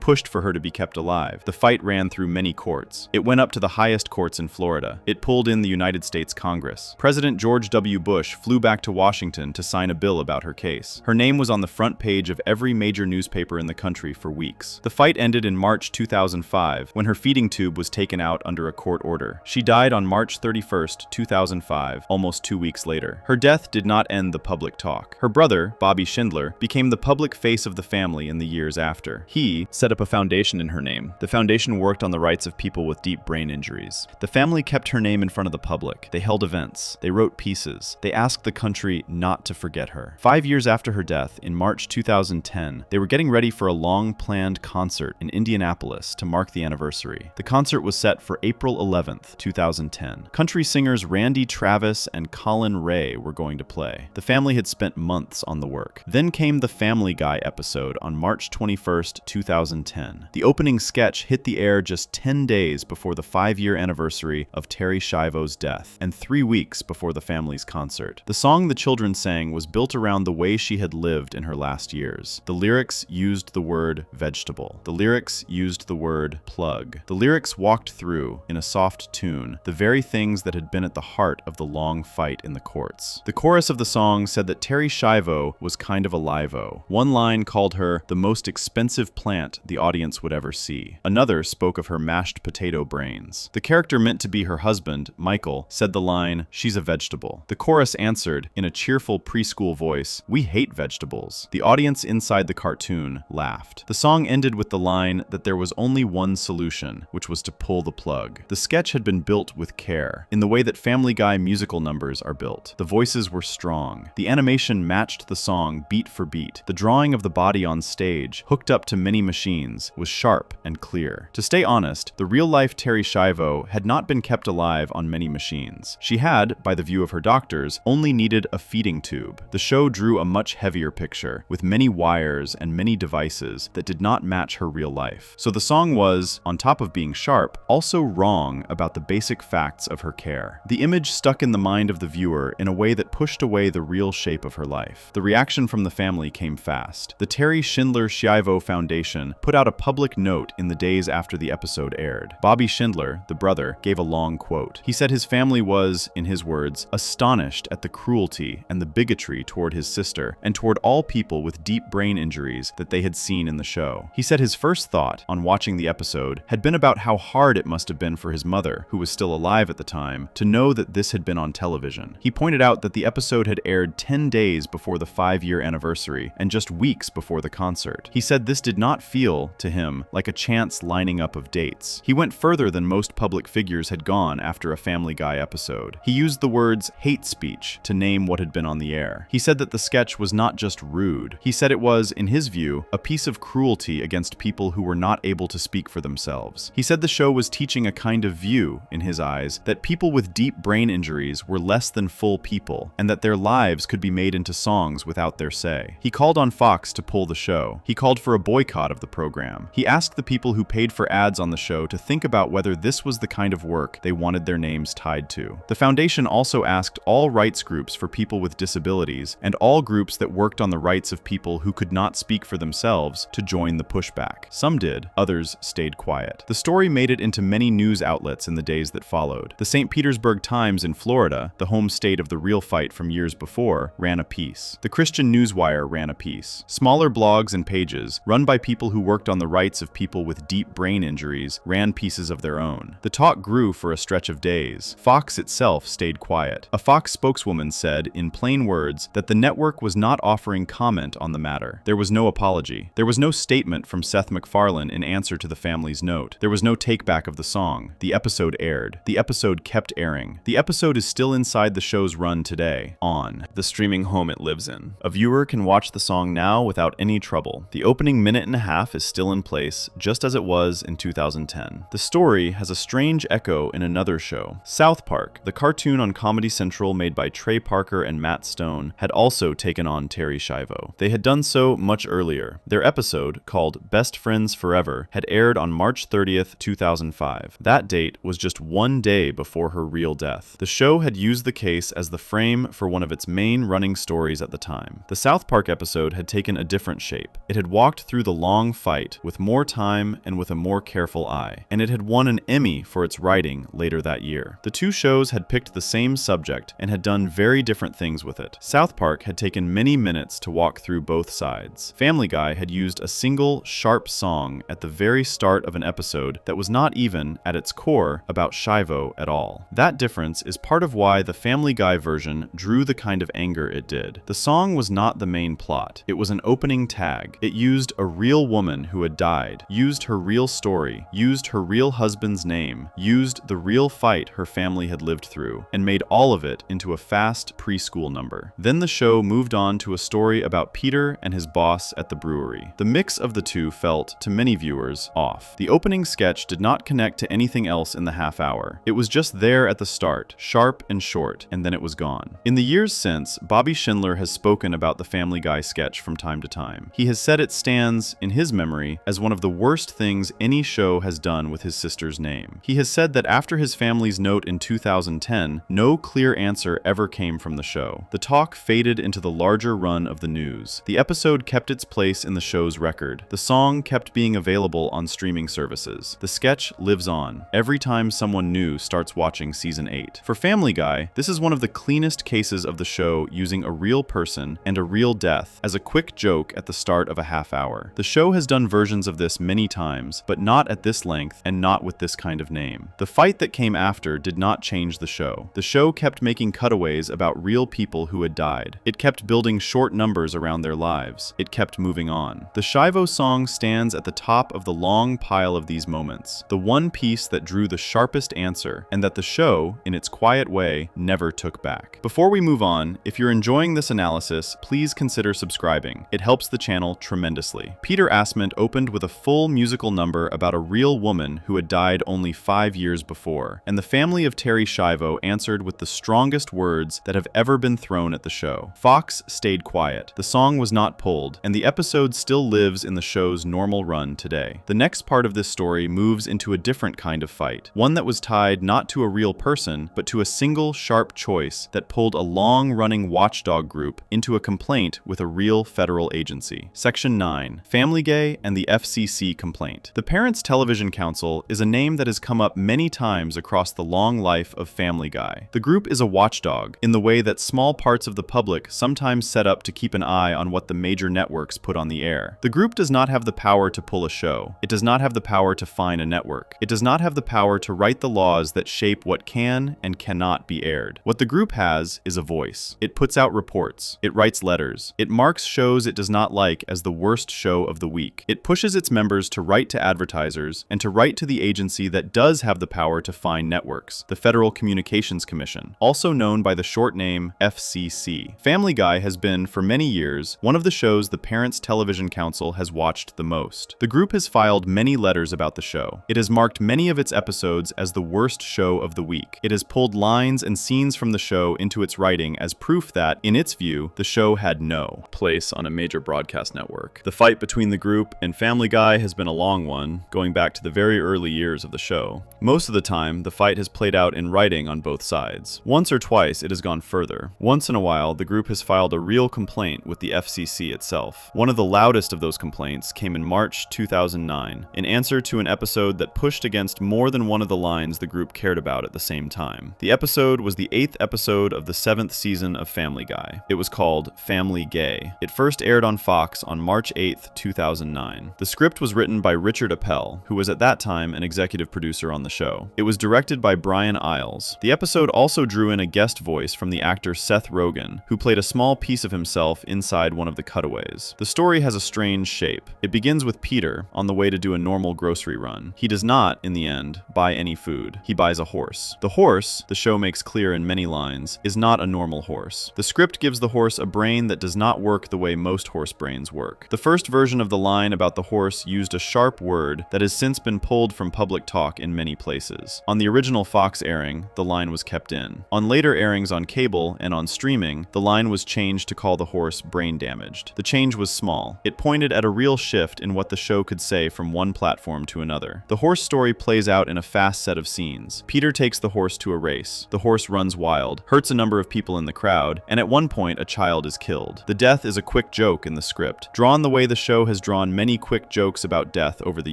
pushed for her to be kept alive. The fight ran through many courts. It went up to the highest courts in Florida. It pulled in the United States Congress. President George W. Bush flew back to Washington to sign a bill about her case. Her name was on the front page of every major newspaper in the country for weeks. The fight ended in March 2005 when her feeding tube was taken out under a court order. She died on March 31st, 2005, almost 2 weeks later. Her death did not end the public talk. Her brother, Bobby Schindler, became the public face of the family in the years after. He set up a foundation in her name. The foundation worked on the rights of people with deep brain injuries. The family kept her name in front of the public. They held events. They wrote pieces. They asked the country not to forget her. 5 years after her death, in March 2010, they were getting ready for a long-planned concert in Indianapolis to mark the anniversary. The concert was set for April 11th, 2010. Country singers Randy Travis and Colin Ray were going to play. The family had spent months on the work. Then came the Family Guy episode on March 21st, 2010. The opening sketch hit the air just 10 days before the 5-year anniversary of Terri Schiavo's death, and 3 weeks before the family's concert. The song the children sang was built around the way she had lived in her last years. The lyrics used the word vegetable. The lyrics used the word plug. The lyrics walked through, in a soft tune, the very things that had been at the heart of the long fight in the courts. The chorus of the song said that Terri Schiavo was kind of a live-o. One line called her the most expensive plant the audience would ever see. Another spoke of her mashed potato brains. The character meant to be her husband, Michael, said the line, "She's a vegetable." The chorus answered, in a cheerful preschool voice, "We hate vegetables." The audience inside the cartoon laughed. The song ended with the line that there was only one solution, which was to pull the plug. The sketch had been built with care, in the way that Family Guy musical numbers are built. The voices were strong. The animation matched the song beat for beat. The drawing of the body on stage, hooked up to many machines, was sharp and clear. To stay honest, the real-life Terri Schiavo had not been kept alive on many machines. She had, by the view of her doctors, only needed a feeding tube. The show drew a much heavier picture, with many wires and many devices that did not match her real life. So the song was, on top of being sharp, also wrong about the basic facts of her care. The image stuck in the mind of the viewer in a way that pushed away the real shape of her life. The reaction from the family came fast. The Terri Schindler Schiavo Foundation put out a public note in the days after the episode aired. Bobby Schindler, the brother, gave a long quote. He said his family was, in his words, astonished at the cruelty and the bigotry toward his sister and toward all people with deep brain injuries that they had seen in the show. He said his first thought, on watching the episode, had been about how hard it must have been for his mother, who was still alive at the time, to know that this had been on television. He pointed out that the episode had aired 10 days before the 5-year anniversary and just weeks before the concert. He said this did not feel, to him, like a chance lining up of dates. He went further than most public figures had gone after a Family Guy episode. He used the words hate speech to name what had been on the air. He said that the sketch was not just rude. He said it was, in his view, a piece of cruelty against people who were not able to speak for themselves. He said the show was teaching a kind of view, in his eyes, that people with deep brain injuries were less than full people, and that their lives could be made into songs without their say. He called on Fox to pull the show. He called for a boycott of the program. He asked the people who paid for ads on the show to think about whether this was the kind of work they wanted their names tied to. The foundation also asked all rights groups for people with disabilities and all groups that worked on the rights of people who could not speak for themselves to join the pushback. Some did, others stayed quiet. The story made it into many news outlets in the days that followed. The St. Petersburg Times in Florida, the home state of the real fight from years before, ran a piece. The Christian Newswire ran a piece. Smaller blogs and pages, run by people who worked on the rights of people with deep brain injuries, ran pieces of their own. The talk grew for a stretch of days. Fox itself stayed quiet. A Fox spokeswoman said, in plain words, that the network was not offering comment on the matter. There was no apology. There was no statement from Seth MacFarlane in answer to the family's note. There was no takeback of the song. The episode aired. The episode kept airing. The episode is still inside the show's run today, on the streaming home it lives in. A viewer can watch the song now without any trouble. The opening minute and a half is still in place, just as it was in 2010. The story has a strange echo in another show. South Park, the cartoon on Comedy Central made by Trey Parker and Matt Stone, had also taken on Terri Schiavo. They had done so much earlier. Their episode, called Best Friends Forever, had aired on March 30th, 2005. That date was just one day before her real death. The show had used the case as the frame for one of its main running stories at the time. The South Park episode had taken a different shape. It had walked through the long fight with more time and with a more careful eye, and it had won an Emmy for its writing later that year. The two shows had picked the same subject and had done very different things with it. South Park had taken many minutes to walk through both sides. Family Guy had used a single, sharp song at the very start of an episode that was not even, at its core, about Schiavo at all. That difference is part of why the Family Guy version drew the kind of anger it did. The song was not the main plot. It was an opening tag. It used a real woman who had died, used her real story, used her real husband's name, used the real fight her family had lived through, and made all of it into a fast preschool number. Then the show moved on to a story about Peter and his boss at the brewery. The mix of the two felt, to many viewers, off. The opening sketch did not connect to anything else in the half hour. It was just there at the start, sharp and short, and then it was gone. In the years since, Bobby Schindler has spoken about the Family Guy sketch from time to time. He has said it stands, in his memory, as one of the worst things any show has done with his sister's name. He has said that after his family's note in 2010, no clear answer ever came from the show. The talk faded into the larger run of the news. The episode kept its place in the show's record. The song kept being available on streaming services. The sketch lives on every time someone new starts watching season 8. For Family Guy, this is one of the cleanest cases of the show using a real person and a real death as a quick joke at the start of a half hour. The show has done versions of this many times, but not at this length and not with this kind of name. The fight that came after did not change the show. The show kept making cutaways about real people who had died. It kept building short numbers around their lives. It kept moving on. The Schiavo song stands at the top of the long pile of these moments, the one piece that drew the sharpest answer, and that the show, in its quiet way, never took back. Before we move on, if you're enjoying this analysis, please consider subscribing. It helps the channel tremendously. Peter Asment opened with a full musical number about a real woman who had died only 5 years before, and the family of Terri Schiavo answered with the strongest words that have ever been thrown at the show. Fox stayed quiet. The song was not pulled, and the episode still lives in the show's normal run today. The next part of this story moves into a different kind of fight, one that was tied not to a real person, but to a single sharp choice that pulled a long-running watchdog group into a complaint with a real federal agency. Section 9. Family Guy and the FCC complaint. The Parents Television Council is a name that has come up many times across the long life of Family Guy. The group is a watchdog in the way that small parts of the public sometimes set up to keep an eye on what the major networks put on the air. The group does not have the power to pull a show. It does not have the power to fine a network. It does not have the power to write the laws that shape what can and cannot be aired. What the group has is a voice. It puts out reports. It writes letters. It marks shows it does does not like as the worst show of the week. It pushes its members to write to advertisers and to write to the agency that does have the power to fine networks, the Federal Communications Commission, also known by the short name FCC. Family Guy has been, for many years, one of the shows the Parents Television Council has watched the most. The group has filed many letters about the show. It has marked many of its episodes as the worst show of the week. It has pulled lines and scenes from the show into its writing as proof that, in its view, the show had no place on a major broadcast network. The fight between the group and Family Guy has been a long one, going back to the very early years of the show. Most of the time, the fight has played out in writing on both sides. Once or twice, it has gone further. Once in a while, the group has filed a real complaint with the FCC itself. One of the loudest of those complaints came in March 2009, in answer to an episode that pushed against more than one of the lines the group cared about at the same time. The episode was the 8th episode of the 7th season of Family Guy. It was called Family Gay. It first aired on Fox on March 8th, 2009. The script was written by Richard Appel, who was at that time an executive producer on the show. It was directed by Brian Iles. The episode also drew in a guest voice from the actor Seth Rogen, who played a small piece of himself inside one of the cutaways. The story has a strange shape. It begins with Peter on the way to do a normal grocery run. He does not, in the end, buy any food. He buys a horse. The horse, the show makes clear in many lines, is not a normal horse. The script gives the horse a brain that does not work the way most horse brains work. The first version of the line about the horse used a sharp word that has since been pulled from public talk in many places. On the original Fox airing, the line was kept in. On later airings on cable and on streaming, the line was changed to call the horse brain damaged. The change was small. It pointed at a real shift in what the show could say from one platform to another. The horse story plays out in a fast set of scenes. Peter takes the horse to a race. The horse runs wild, hurts a number of people in the crowd, and at one point a child is killed. The death is a quick joke in the script, drawn the way the show has drawn many quick jokes about death over the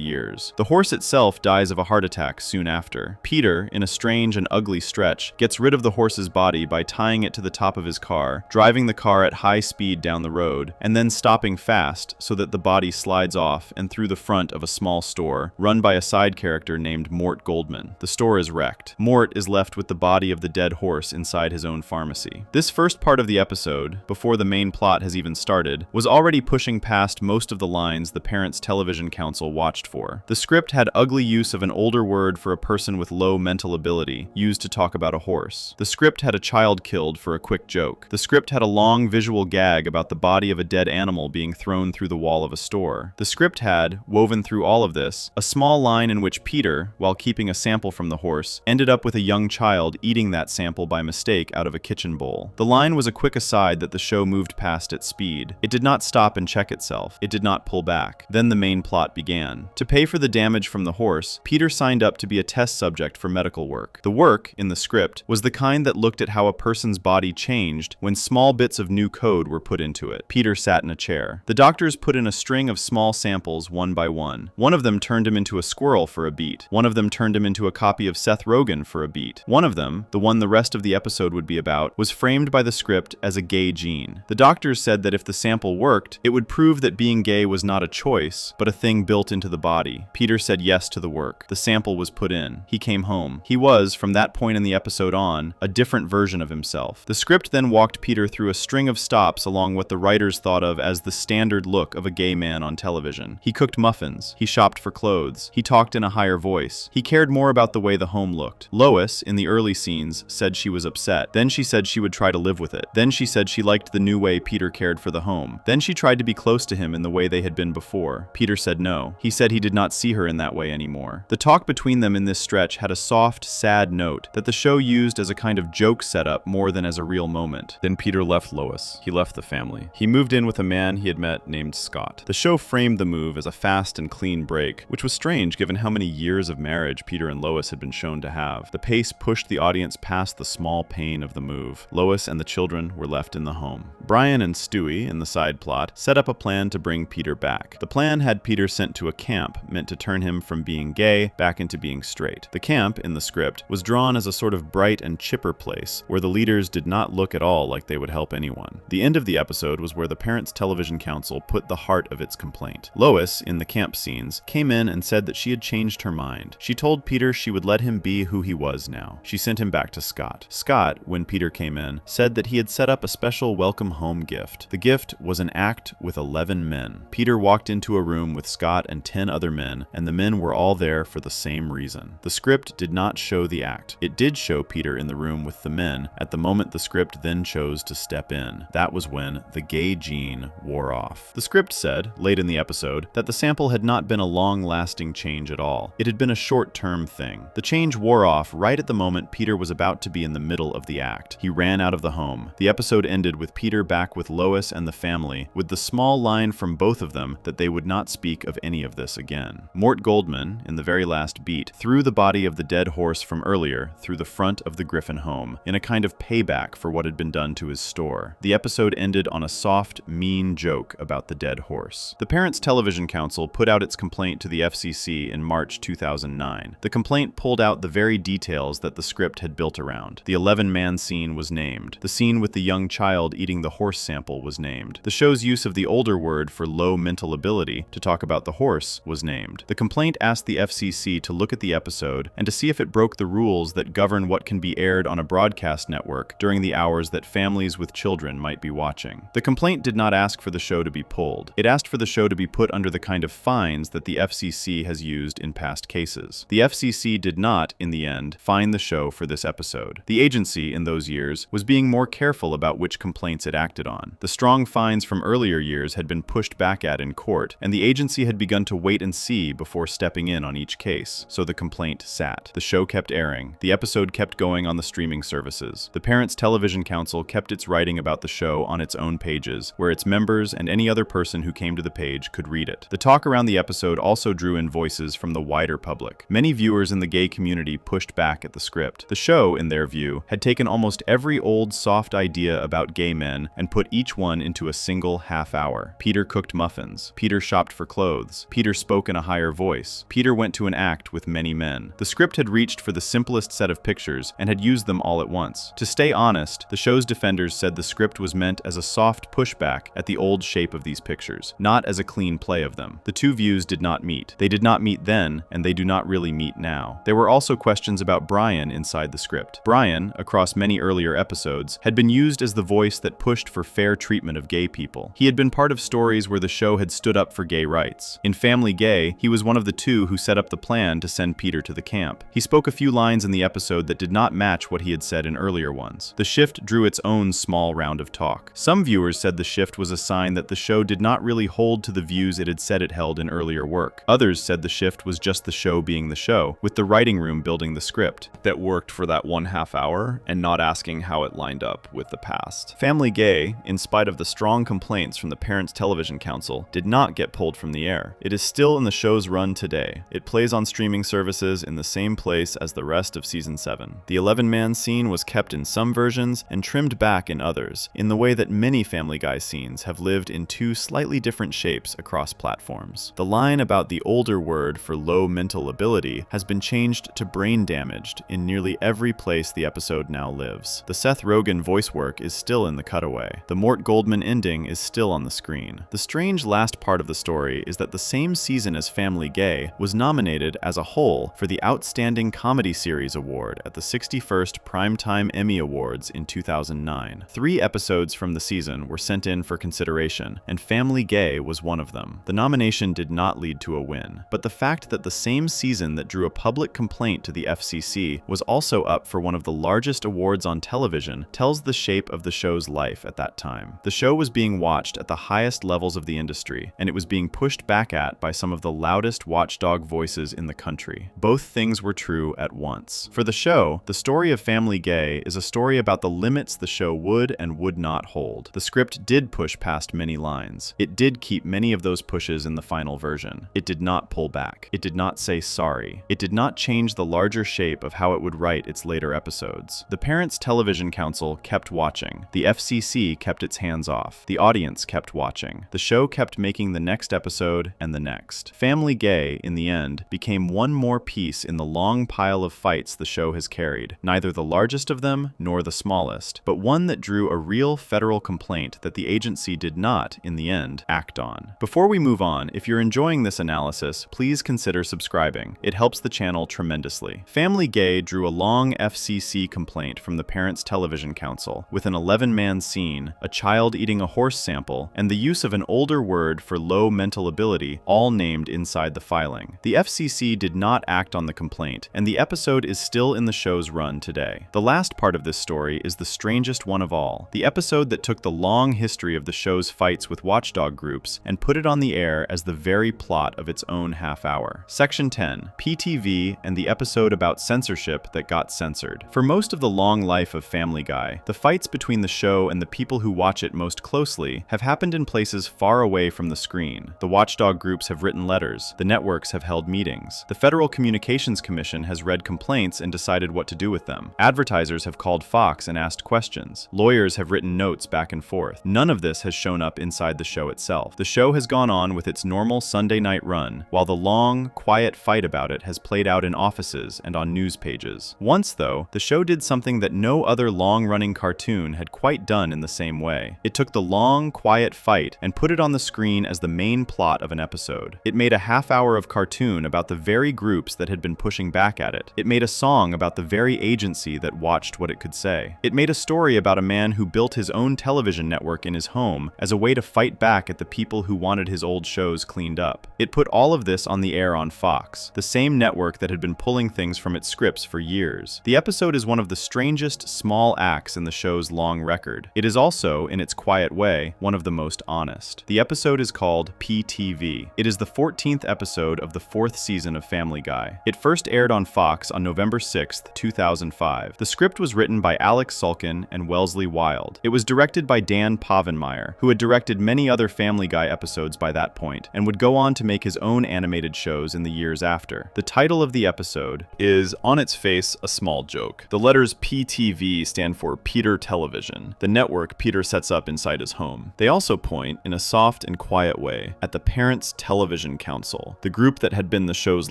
years. The horse itself dies of a heart attack soon after. Peter, in a strange and ugly stretch, gets rid of the horse's body by tying it to the top of his car, driving the car at high speed down the road, and then stopping fast so that the body slides off and through the front of a small store, run by a side character named Mort Goldman. The store is wrecked. Mort is left with the body of the dead horse inside his own pharmacy. This first part of the episode, before the main plot has even started, was already pushing past most of the lines the Parents Television Council watched for. The script had ugly use of an older word for a person with low mental ability, used to talk about a horse. The script had a child killed for a quick joke. The script had a long visual gag about the body of a dead animal being thrown through the wall of a store. The script had, woven through all of this, a small line in which Peter, while keeping a sample from the horse, ended up with a young child eating that sample by mistake out of a kitchen bowl. The line was a quick aside that the show moved past at speed. It did not stop and check itself. It did not pull back. Then the main plot began. To pay for the damage from the horse, Peter signed up to be a test subject for medical work. The work, in the script, was the kind that looked at how a person's body changed when small bits of new code were put into it. Peter sat in a chair. The doctors put in a string of small samples one by one. One of them turned him into a squirrel for a beat. One of them turned him into a copy of Seth Rogen for a beat. One of them, the one the rest of the episode would be about, was framed by the script as a gay gene. The doctors said that if the sample worked, it would prove that being gay was not a choice, but a thing built into the body. Peter said yes to the work. The sample was put in. He came home. He was, from that point in the episode on, a different version of himself. The script then walked Peter through a string of stops along what the writers thought of as the standard look of a gay man on television. He cooked muffins. He shopped for clothes. He talked in a higher voice. He cared more about the way the home looked. Lois, in the early scenes, said she was upset. Then she said she would try to live with it. Then she said she liked the new way Peter cared for the home. Then she tried to be close to him in the way they had been before. Peter said no. He said he did not see her in that way anymore. The talk between them in this stretch had a soft, sad note that the show used as a kind of joke setup more than as a real moment. Then Peter left Lois. He left the family. He moved in with a man he had met named Scott. The show framed the move as a fast and clean break, which was strange given how many years of marriage Peter and Lois had been shown to have. The pace pushed the audience past the small pain of the move. Lois and the children were left in the home. Brian and Stewie, in the side plot, set up a plan to bring Peter back. The plan had Peter sent to a camp meant to turn him from being gay back into being straight. The camp, in the script, was drawn as a sort of bright and chipper place where the leaders did not look at all like they would help anyone. The end of the episode was where the Parents Television Council put the heart of its complaint. Lois, in the camp scenes, came in and said that she had changed her mind. She told Peter she would let him be who he was now. She sent him back to Scott. Scott, when Peter came in, said that he had set up a special welcome home gift. The gift was an an act with 11 men. Peter walked into a room with Scott and 10 other men, and the men were all there for the same reason. The script did not show the act. It did show Peter in the room with the men at the moment the script then chose to step in. That was when the gay gene wore off. The script said, late in the episode, that the sample had not been a long-lasting change at all. It had been a short-term thing. The change wore off right at the moment Peter was about to be in the middle of the act. He ran out of the home. The episode ended with Peter back with Lois and the family, with the small line from both of them that they would not speak of any of this again. Mort Goldman, in the very last beat, threw the body of the dead horse from earlier through the front of the Griffin home, in a kind of payback for what had been done to his store. The episode ended on a soft, mean joke about the dead horse. The Parents Television Council put out its complaint to the FCC in March 2009. The complaint pulled out the very details that the script had built around. The 11-man scene was named. The scene with the young child eating the horse sample was named. The show's use of the older word for low mental ability to talk about the horse was named. The complaint asked the FCC to look at the episode and to see if it broke the rules that govern what can be aired on a broadcast network during the hours that families with children might be watching. The complaint did not ask for the show to be pulled. It asked for the show to be put under the kind of fines that the FCC has used in past cases. The FCC did not, in the end, fine the show for this episode. The agency, in those years, was being more careful about which complaints it acted on. The strong fines from earlier years had been pushed back at in court, and the agency had begun to wait and see before stepping in on each case, so the complaint sat. The show kept airing. The episode kept going on the streaming services. The Parents Television Council kept its writing about the show on its own pages, where its members and any other person who came to the page could read it. The talk around the episode also drew in voices from the wider public. Many viewers in the gay community pushed back at the script. The show, in their view, had taken almost every old soft idea about gay men and put each one into a single half hour. Peter cooked muffins. Peter shopped for clothes. Peter spoke in a higher voice. Peter went to an act with many men. The script had reached for the simplest set of pictures and had used them all at once. To stay honest, the show's defenders said the script was meant as a soft pushback at the old shape of these pictures, not as a clean play of them. The two views did not meet. They did not meet then, and they do not really meet now. There were also questions about Brian inside the script. Brian, across many earlier episodes, had been used as the voice that pushed for fair treatment of gay people. He had been part of stories where the show had stood up for gay rights. In Family Gay, he was one of the two who set up the plan to send Peter to the camp. He spoke a few lines in the episode that did not match what he had said in earlier ones. The shift drew its own small round of talk. Some viewers said the shift was a sign that the show did not really hold to the views it had said it held in earlier work. Others said the shift was just the show being the show, with the writing room building the script that worked for that 1/2 hour and not asking how it lined up with the past. Family Gay, in spite of the strong complaints from the Parents Television Council, did not get pulled from the air. It is still in the show's run today. It plays on streaming services in the same place as the rest of Season 7. The 11-man scene was kept in some versions and trimmed back in others, in the way that many Family Guy scenes have lived in two slightly different shapes across platforms. The line about the older word for low mental ability has been changed to brain damaged in nearly every place the episode now lives. The Seth Rogen voice work is still in the cutaway. The Mort Goldman ending is still on the screen. The strange last part of the story is that the same season as Family Gay was nominated as a whole for the Outstanding Comedy Series Award at the 61st Primetime Emmy Awards in 2009. 3 episodes from the season were sent in for consideration, and Family Gay was one of them. The nomination did not lead to a win, but the fact that the same season that drew a public complaint to the FCC was also up for one of the largest awards on television tells the shape of the show's life at that time. The show was being watched at the highest levels of the industry, and it was being pushed back at by some of the loudest watchdog voices in the country. Both things were true at once. For the show, the story of Family Gay is a story about the limits the show would and would not hold. The script did push past many lines. It did keep many of those pushes in the final version. It did not pull back. It did not say sorry. It did not change the larger shape of how it would write its later episodes. The Parents Television Council kept watching. The FCC kept its hands off. The audience kept watching. The show kept making the next episode and the next. Family Gay, in the end, became one more piece in the long pile of fights the show has carried, neither the largest of them nor the smallest, but one that drew a real federal complaint that the agency did not, in the end, act on. Before we move on, if you're enjoying this analysis, please consider subscribing. It helps the channel tremendously. Family Gay drew a long FCC complaint from the Parents Television Council, with an 11-man scene, a child eating a horse sample, and the use of an older word for low mental ability, all named inside the filing. The FCC did not act on the complaint, and the episode is still in the show's run today. The last part of this story is the strangest one of all, the episode that took the long history of the show's fights with watchdog groups and put it on the air as the very plot of its own half hour. Section 10, PTV and the episode about censorship that got censored. For most of the long life of Family Guy, the fights between the show and the people who watch it most closely have happened in places far away from the screen. The watchdog groups have written letters, the networks have held meetings, the Federal Communications Commission has read complaints and decided what to do with them. Advertisers have called Fox and asked questions. Lawyers have written notes back and forth. None of this has shown up inside the show itself. The show has gone on with its normal Sunday night run, while the long, quiet fight about it has played out in offices and on news pages. Once, though, the show did something that no other long-running cartoon had quite done in the same way. It took the long, quiet fight and put it on the screen as the main plot of an episode. It made a half hour of cartoon about the very groups that had been pushing back at it. It made a song about the very agency that watched what it could say. It made a story about a man who built his own television network in his home as a way to fight back at the people who wanted his old shows cleaned up. It put all of this on the air on Fox, the same network that had been pulling things from its scripts for years. The episode is one of the strangest small acts in the show's long record. It is also, in its quiet way, one of the most honest. The episode is called PTV. It is the 14th episode of the 4th season of Family Guy. It first aired on Fox on November 6, 2005. The script was written by Alex Sulkin and Wellesley Wild. It was directed by Dan Povenmire, who had directed many other Family Guy episodes by that point, and would go on to make his own animated shows in the years after. The title of the episode is, on its face, a small joke. The letters PTV stand for Peter Television, the network Peter sets up inside his home. They also point, in a soft and quiet way, at the Parents Television Council, the group that had been the show's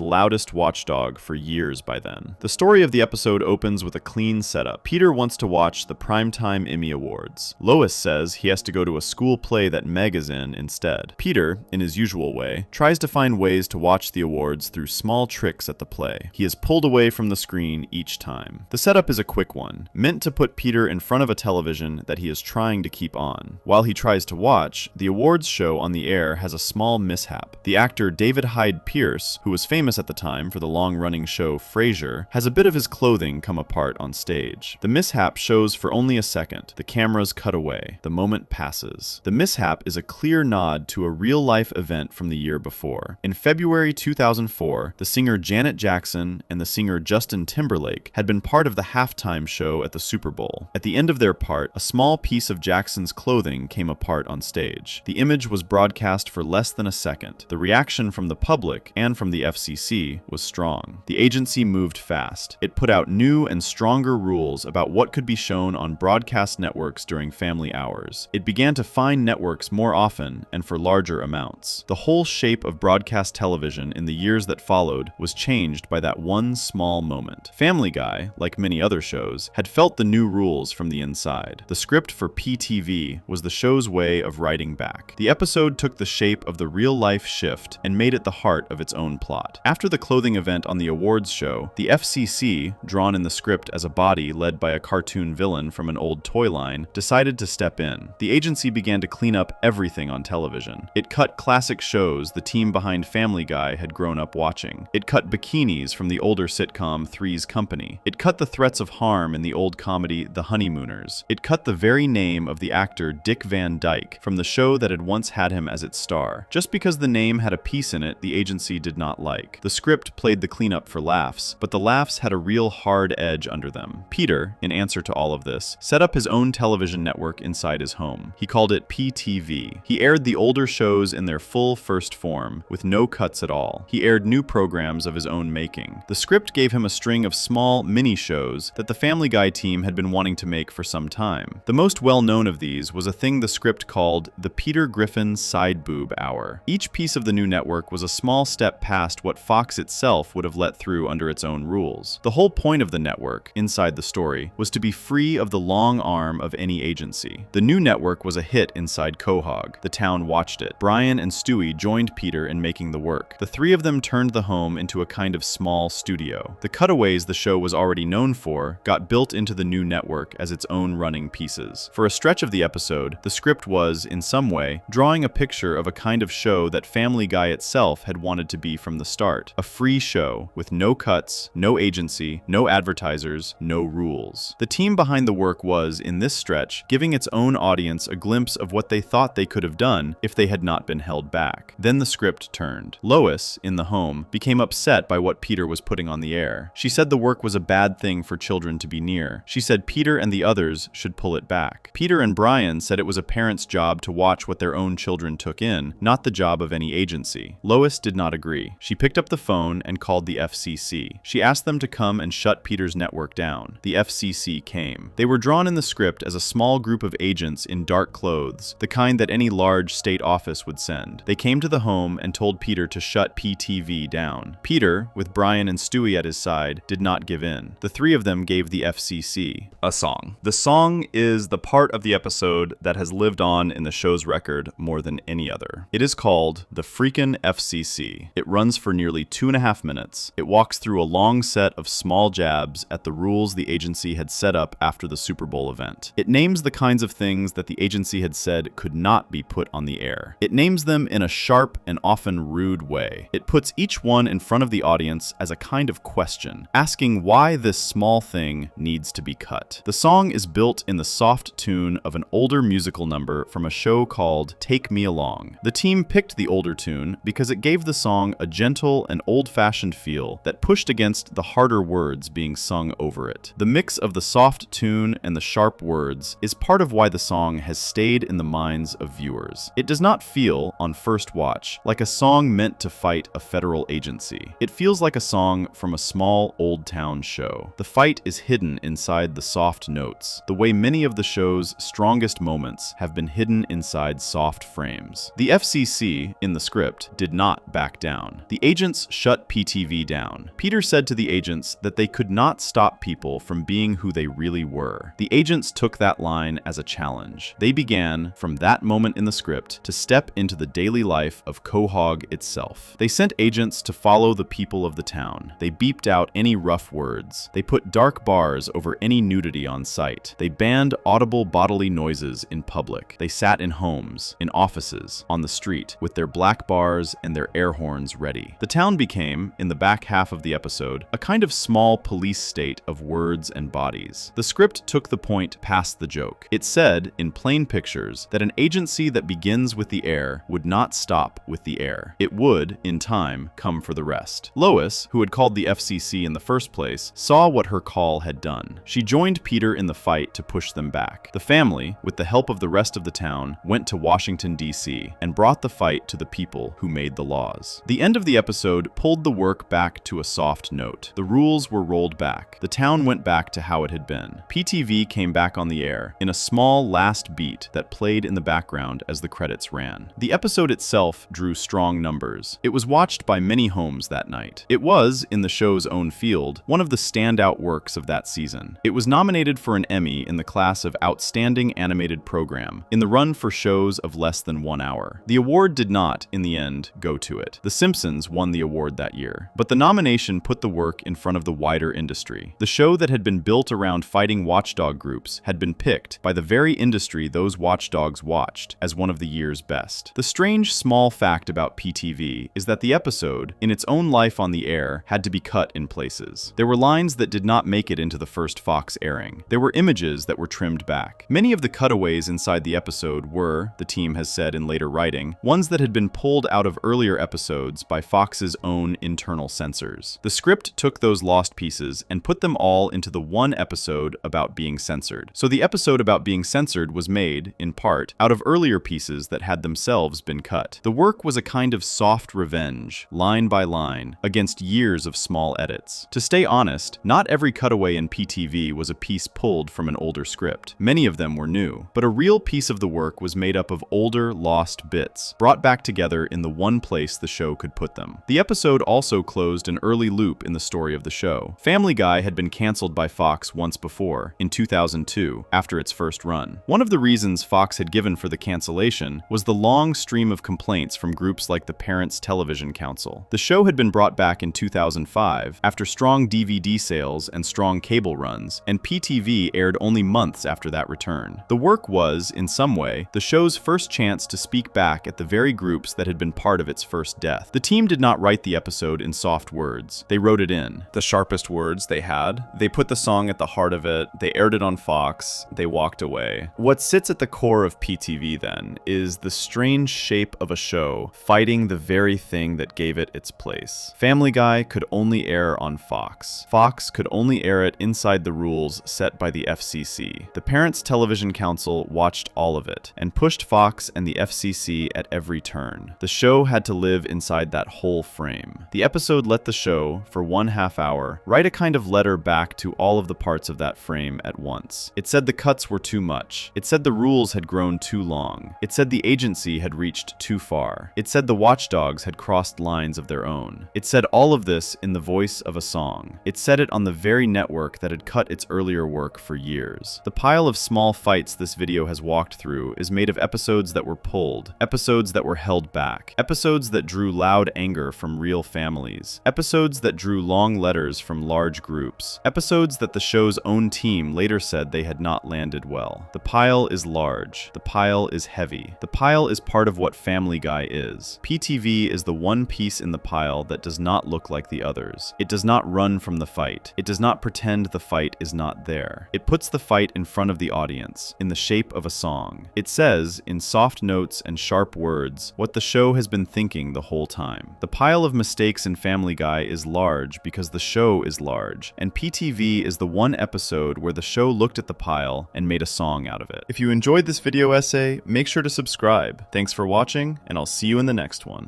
loudest watchdog for years by then. The story of the episode opens with a clean setup. Peter wants to watch the Primetime Emmy Awards. Lois says he has to go to a school play that Meg is in instead. Peter, in his usual way, tries to find ways to watch the awards through small tricks at the play. He is pulled away from the screen each time. The setup is a quick one, meant to put Peter in front of a television that he is trying to keep on. While he tries to watch, the awards show on the air has a small mishap. The actor David Hyde Pierce, who was famous at the time for the long-running show Frasier, has a bit of his clothing come apart on stage. The mishap shows for only a second. The cameras cut away. The moment passes. The mishap is a clear nod to a real-life event from the year before. In February 2004, the singer Janet Jackson and the singer Justin Timberlake had been part of the halftime show at the Super Bowl. At the end of their part, a small piece of Jackson's clothing came apart on stage. The image was broadcast for less than a second. The reaction from the public and from the FCC was strong. The agency moved fast. It put out new and stronger rules about what could be shown on broadcast networks during family hours. It began to fine networks more often and for larger amounts. The whole shape of broadcast television in the years that followed was changed by that one small moment. Family Guy, like many other shows, had felt the new rules from the inside. The script for PTV was the show's way of writing back. The episode took the shape of the real-life shift and made it the heart of its own plot. After the clothing event on the awards show, the FCC, drawn in the script as a body led by a cartoon villain from an old toy line, decided to step in. The agency began to clean up everything on television. It cut classic shows the team behind Family Guy had grown up watching. It cut bikinis from the older sitcom Three's Company. It cut the threats of harm in the old comedy The Honeymooners. It cut the very name of the actor Dick Van Dyke from the show that had once had him as its star. Just because the name had a piece in it the agency did not like. The script played the cleanup for laughs, but the laughs had a real hard edge under them. Peter, in answer to all of this, set up his own television network inside his home. He called it PTV. He aired the older shows in their full first form, with no cuts at all. He aired new programs of his own making. The script gave him a string of small mini-shows that the Family Guy team had been wanting to make for some time. The most well-known of these was a thing the script called the Peter Griffin Side Boob Hour. Each piece of the new network was a small step past what Fox itself would have let through under its own rules. The whole point of the network, inside the story, was to be free of the long arm of any agency. The new network was a hit inside Quahog. The town watched it. Brian and Stewie joined Peter in making the work. The three of them turned the home into a kind of small studio. The cutaways the show was already known for got built into the new network as its own running pieces. For a stretch of the episode, the script was, in some way, drawing a picture of a kind of show that Family Guy itself had wanted to be from the start. A free show, with no cuts, no agency, no advertisers, no rules. The team behind the work was, in this stretch, giving its own audience a glimpse of what they thought they could have done if they had not been held back. Then the script turned. Lois, in the home, became upset by what Peter was putting on the air. She said the work was a bad thing for children to be near. She said Peter and the others should pull it back. Peter and Brian said it was a parent's job to watch what their own children took in, not the job of any agency. Lois did not agree. She picked up the phone and called the FCC. She asked them to come and shut Peter's network down. The FCC came. They were drawn in the script as a small group of agents in dark clothes, the kind that any large state office would send. They came to the home and told Peter to shut PTV down. Peter, with Brian and Stewie at his side, did not give in. The three of them gave the FCC a song. The song is the part of the episode that has lived on in the show's record more than any other. It is called The Freakin' FCC. It runs for nearly 2.5 minutes. It walks through a long set of small jabs at the rules the agency had set up after the Super Bowl event. It names the kinds of things that the agency had said could not be put on the air. It names them in a sharp and often rude way. It puts each one in front of the audience as a kind of question, asking why this small thing needs to be cut. The song is built in the soft tune of an older musical number from a show called Take Me Along. The team picked the older tune because it gave the song a gentle and old-fashioned feel that pushed against the harder words being sung over it. The mix of the soft tune and the sharp words is part of why the song has stayed in the minds of viewers. It does not feel, on first watch, like a song meant to fight a federal agency. It feels like a song from a small old-town show. The fight is hidden inside the soft notes, the way many of the show's strongest moments have been hidden inside soft frames. The FCC, in the script, did not back down. The agents shut PTV down. Peter said to the agents that they could not stop people from being who they really were. The agents took that line as a challenge. They began, from that moment in the script, to step into the daily life of Quahog itself. They sent agents to follow the people of the town. They beeped out any rough words. They put dark bars over any nudity on site. They banned audible bodily noises in public. They sat in homes, in offices, on the street, with their black bars and their air horns ready. The town became, in the back half of the episode, a kind of small police state of words and bodies. The script took the point past the joke. It said, in plain pictures, that an agency that begins with the air would not stop with the air. It would, in time, come for the rest. Lois, who had called the FCC in the first place, saw what her call had done. She joined Peter in the fight to push them back. The family, with the help of the rest of the town, went to Washington, D.C., and brought the fight to the people who made the laws. The end of the episode pulled the work back to a soft note. The rules were rolled back. The town went back to how it had been. PTV came back on the air in a small last beat that played in the background as the credits ran. The episode itself drew strong numbers. It was watched by many homes that night. It was, in the show's own field, one of the standout works of that season. It was nominated for an Emmy in the class of Outstanding Animated Program, in the run for shows of less than 1 hour. The award did not, in the end, go to it. The Simpsons won the award that year. But the nomination put the work in front of the wider industry. The show that had been built around fighting watchdog groups had been picked by the very industry those watchdogs watched as one of the year's best. The strange small fact about PTV is that the episode, in its own life on the air, had to be cut in places. There were lines that did not make it into the first Fox airing. There were images that were trimmed back. Many of the cutaways inside the episode were, the team has said in later writing, ones that had been pulled out of earlier episodes by Fox's own internal censors. The script took those lost pieces and put them all into the one episode about being censored. So the episode about being censored was made, in part, out of earlier pieces that had themselves been cut. The work was a kind of soft revenge, line by line, against years of small edits. To stay honest, not every cutaway in PTV was a piece pulled from an older script. Many of them were new, but a real piece of the work was made up of older, lost bits, brought back together in the one place the show could put them. The episode also closed an early loop in the story of the show. Family Guy had been canceled by Fox once before, in 2002, after its first run. One of the reasons Fox had given for the cancellation was the long stream of complaints from groups like the Parents Television Council. The show had been brought back in 2005 after strong DVD sales and strong cable runs, and PTV aired only months after that return. The work was, was, in some way, the show's first chance to speak back at the very groups that had been part of its first death. The team did not write the episode in soft words. They wrote it in. The sharpest words they had. They put the song at the heart of it. They aired it on Fox. They walked away. What sits at the core of PTV, then, is the strange shape of a show fighting the very thing that gave it its place. Family Guy could only air on Fox. Fox could only air it inside the rules set by the FCC. The Parents Television Council watched all of it and pushed Fox and the FCC at every turn. The show had to live inside that whole frame. The episode let the show, for 1/2 hour, write a kind of letter back to all of the parts of that frame at once. It said the cuts were too much. It said the rules had grown too long. It said the agency had reached too far. It said the watchdogs had crossed lines of their own. It said all of this in the voice of a song. It said it on the very network that had cut its earlier work for years. The pile of small fights this video has walked through is made of episodes that were pulled, episodes that were held back, episodes that drew loud anger from real families, episodes that drew long letters from large groups, episodes that the show's own team later said they had not landed well. The pile is large. The pile is heavy. The pile is part of what Family Guy is. PTV is the one piece in the pile that does not look like the others. It does not run from the fight. It does not pretend the fight is not there. It puts the fight in front of the audience, in the shape of a song. It says, in soft notes and sharp words, what the show has been thinking the whole time. The pile of mistakes in Family Guy is large because the show is large, and PTV is the one episode where the show looked at the pile and made a song out of it. If you enjoyed this video essay, make sure to subscribe. Thanks for watching, and I'll see you in the next one.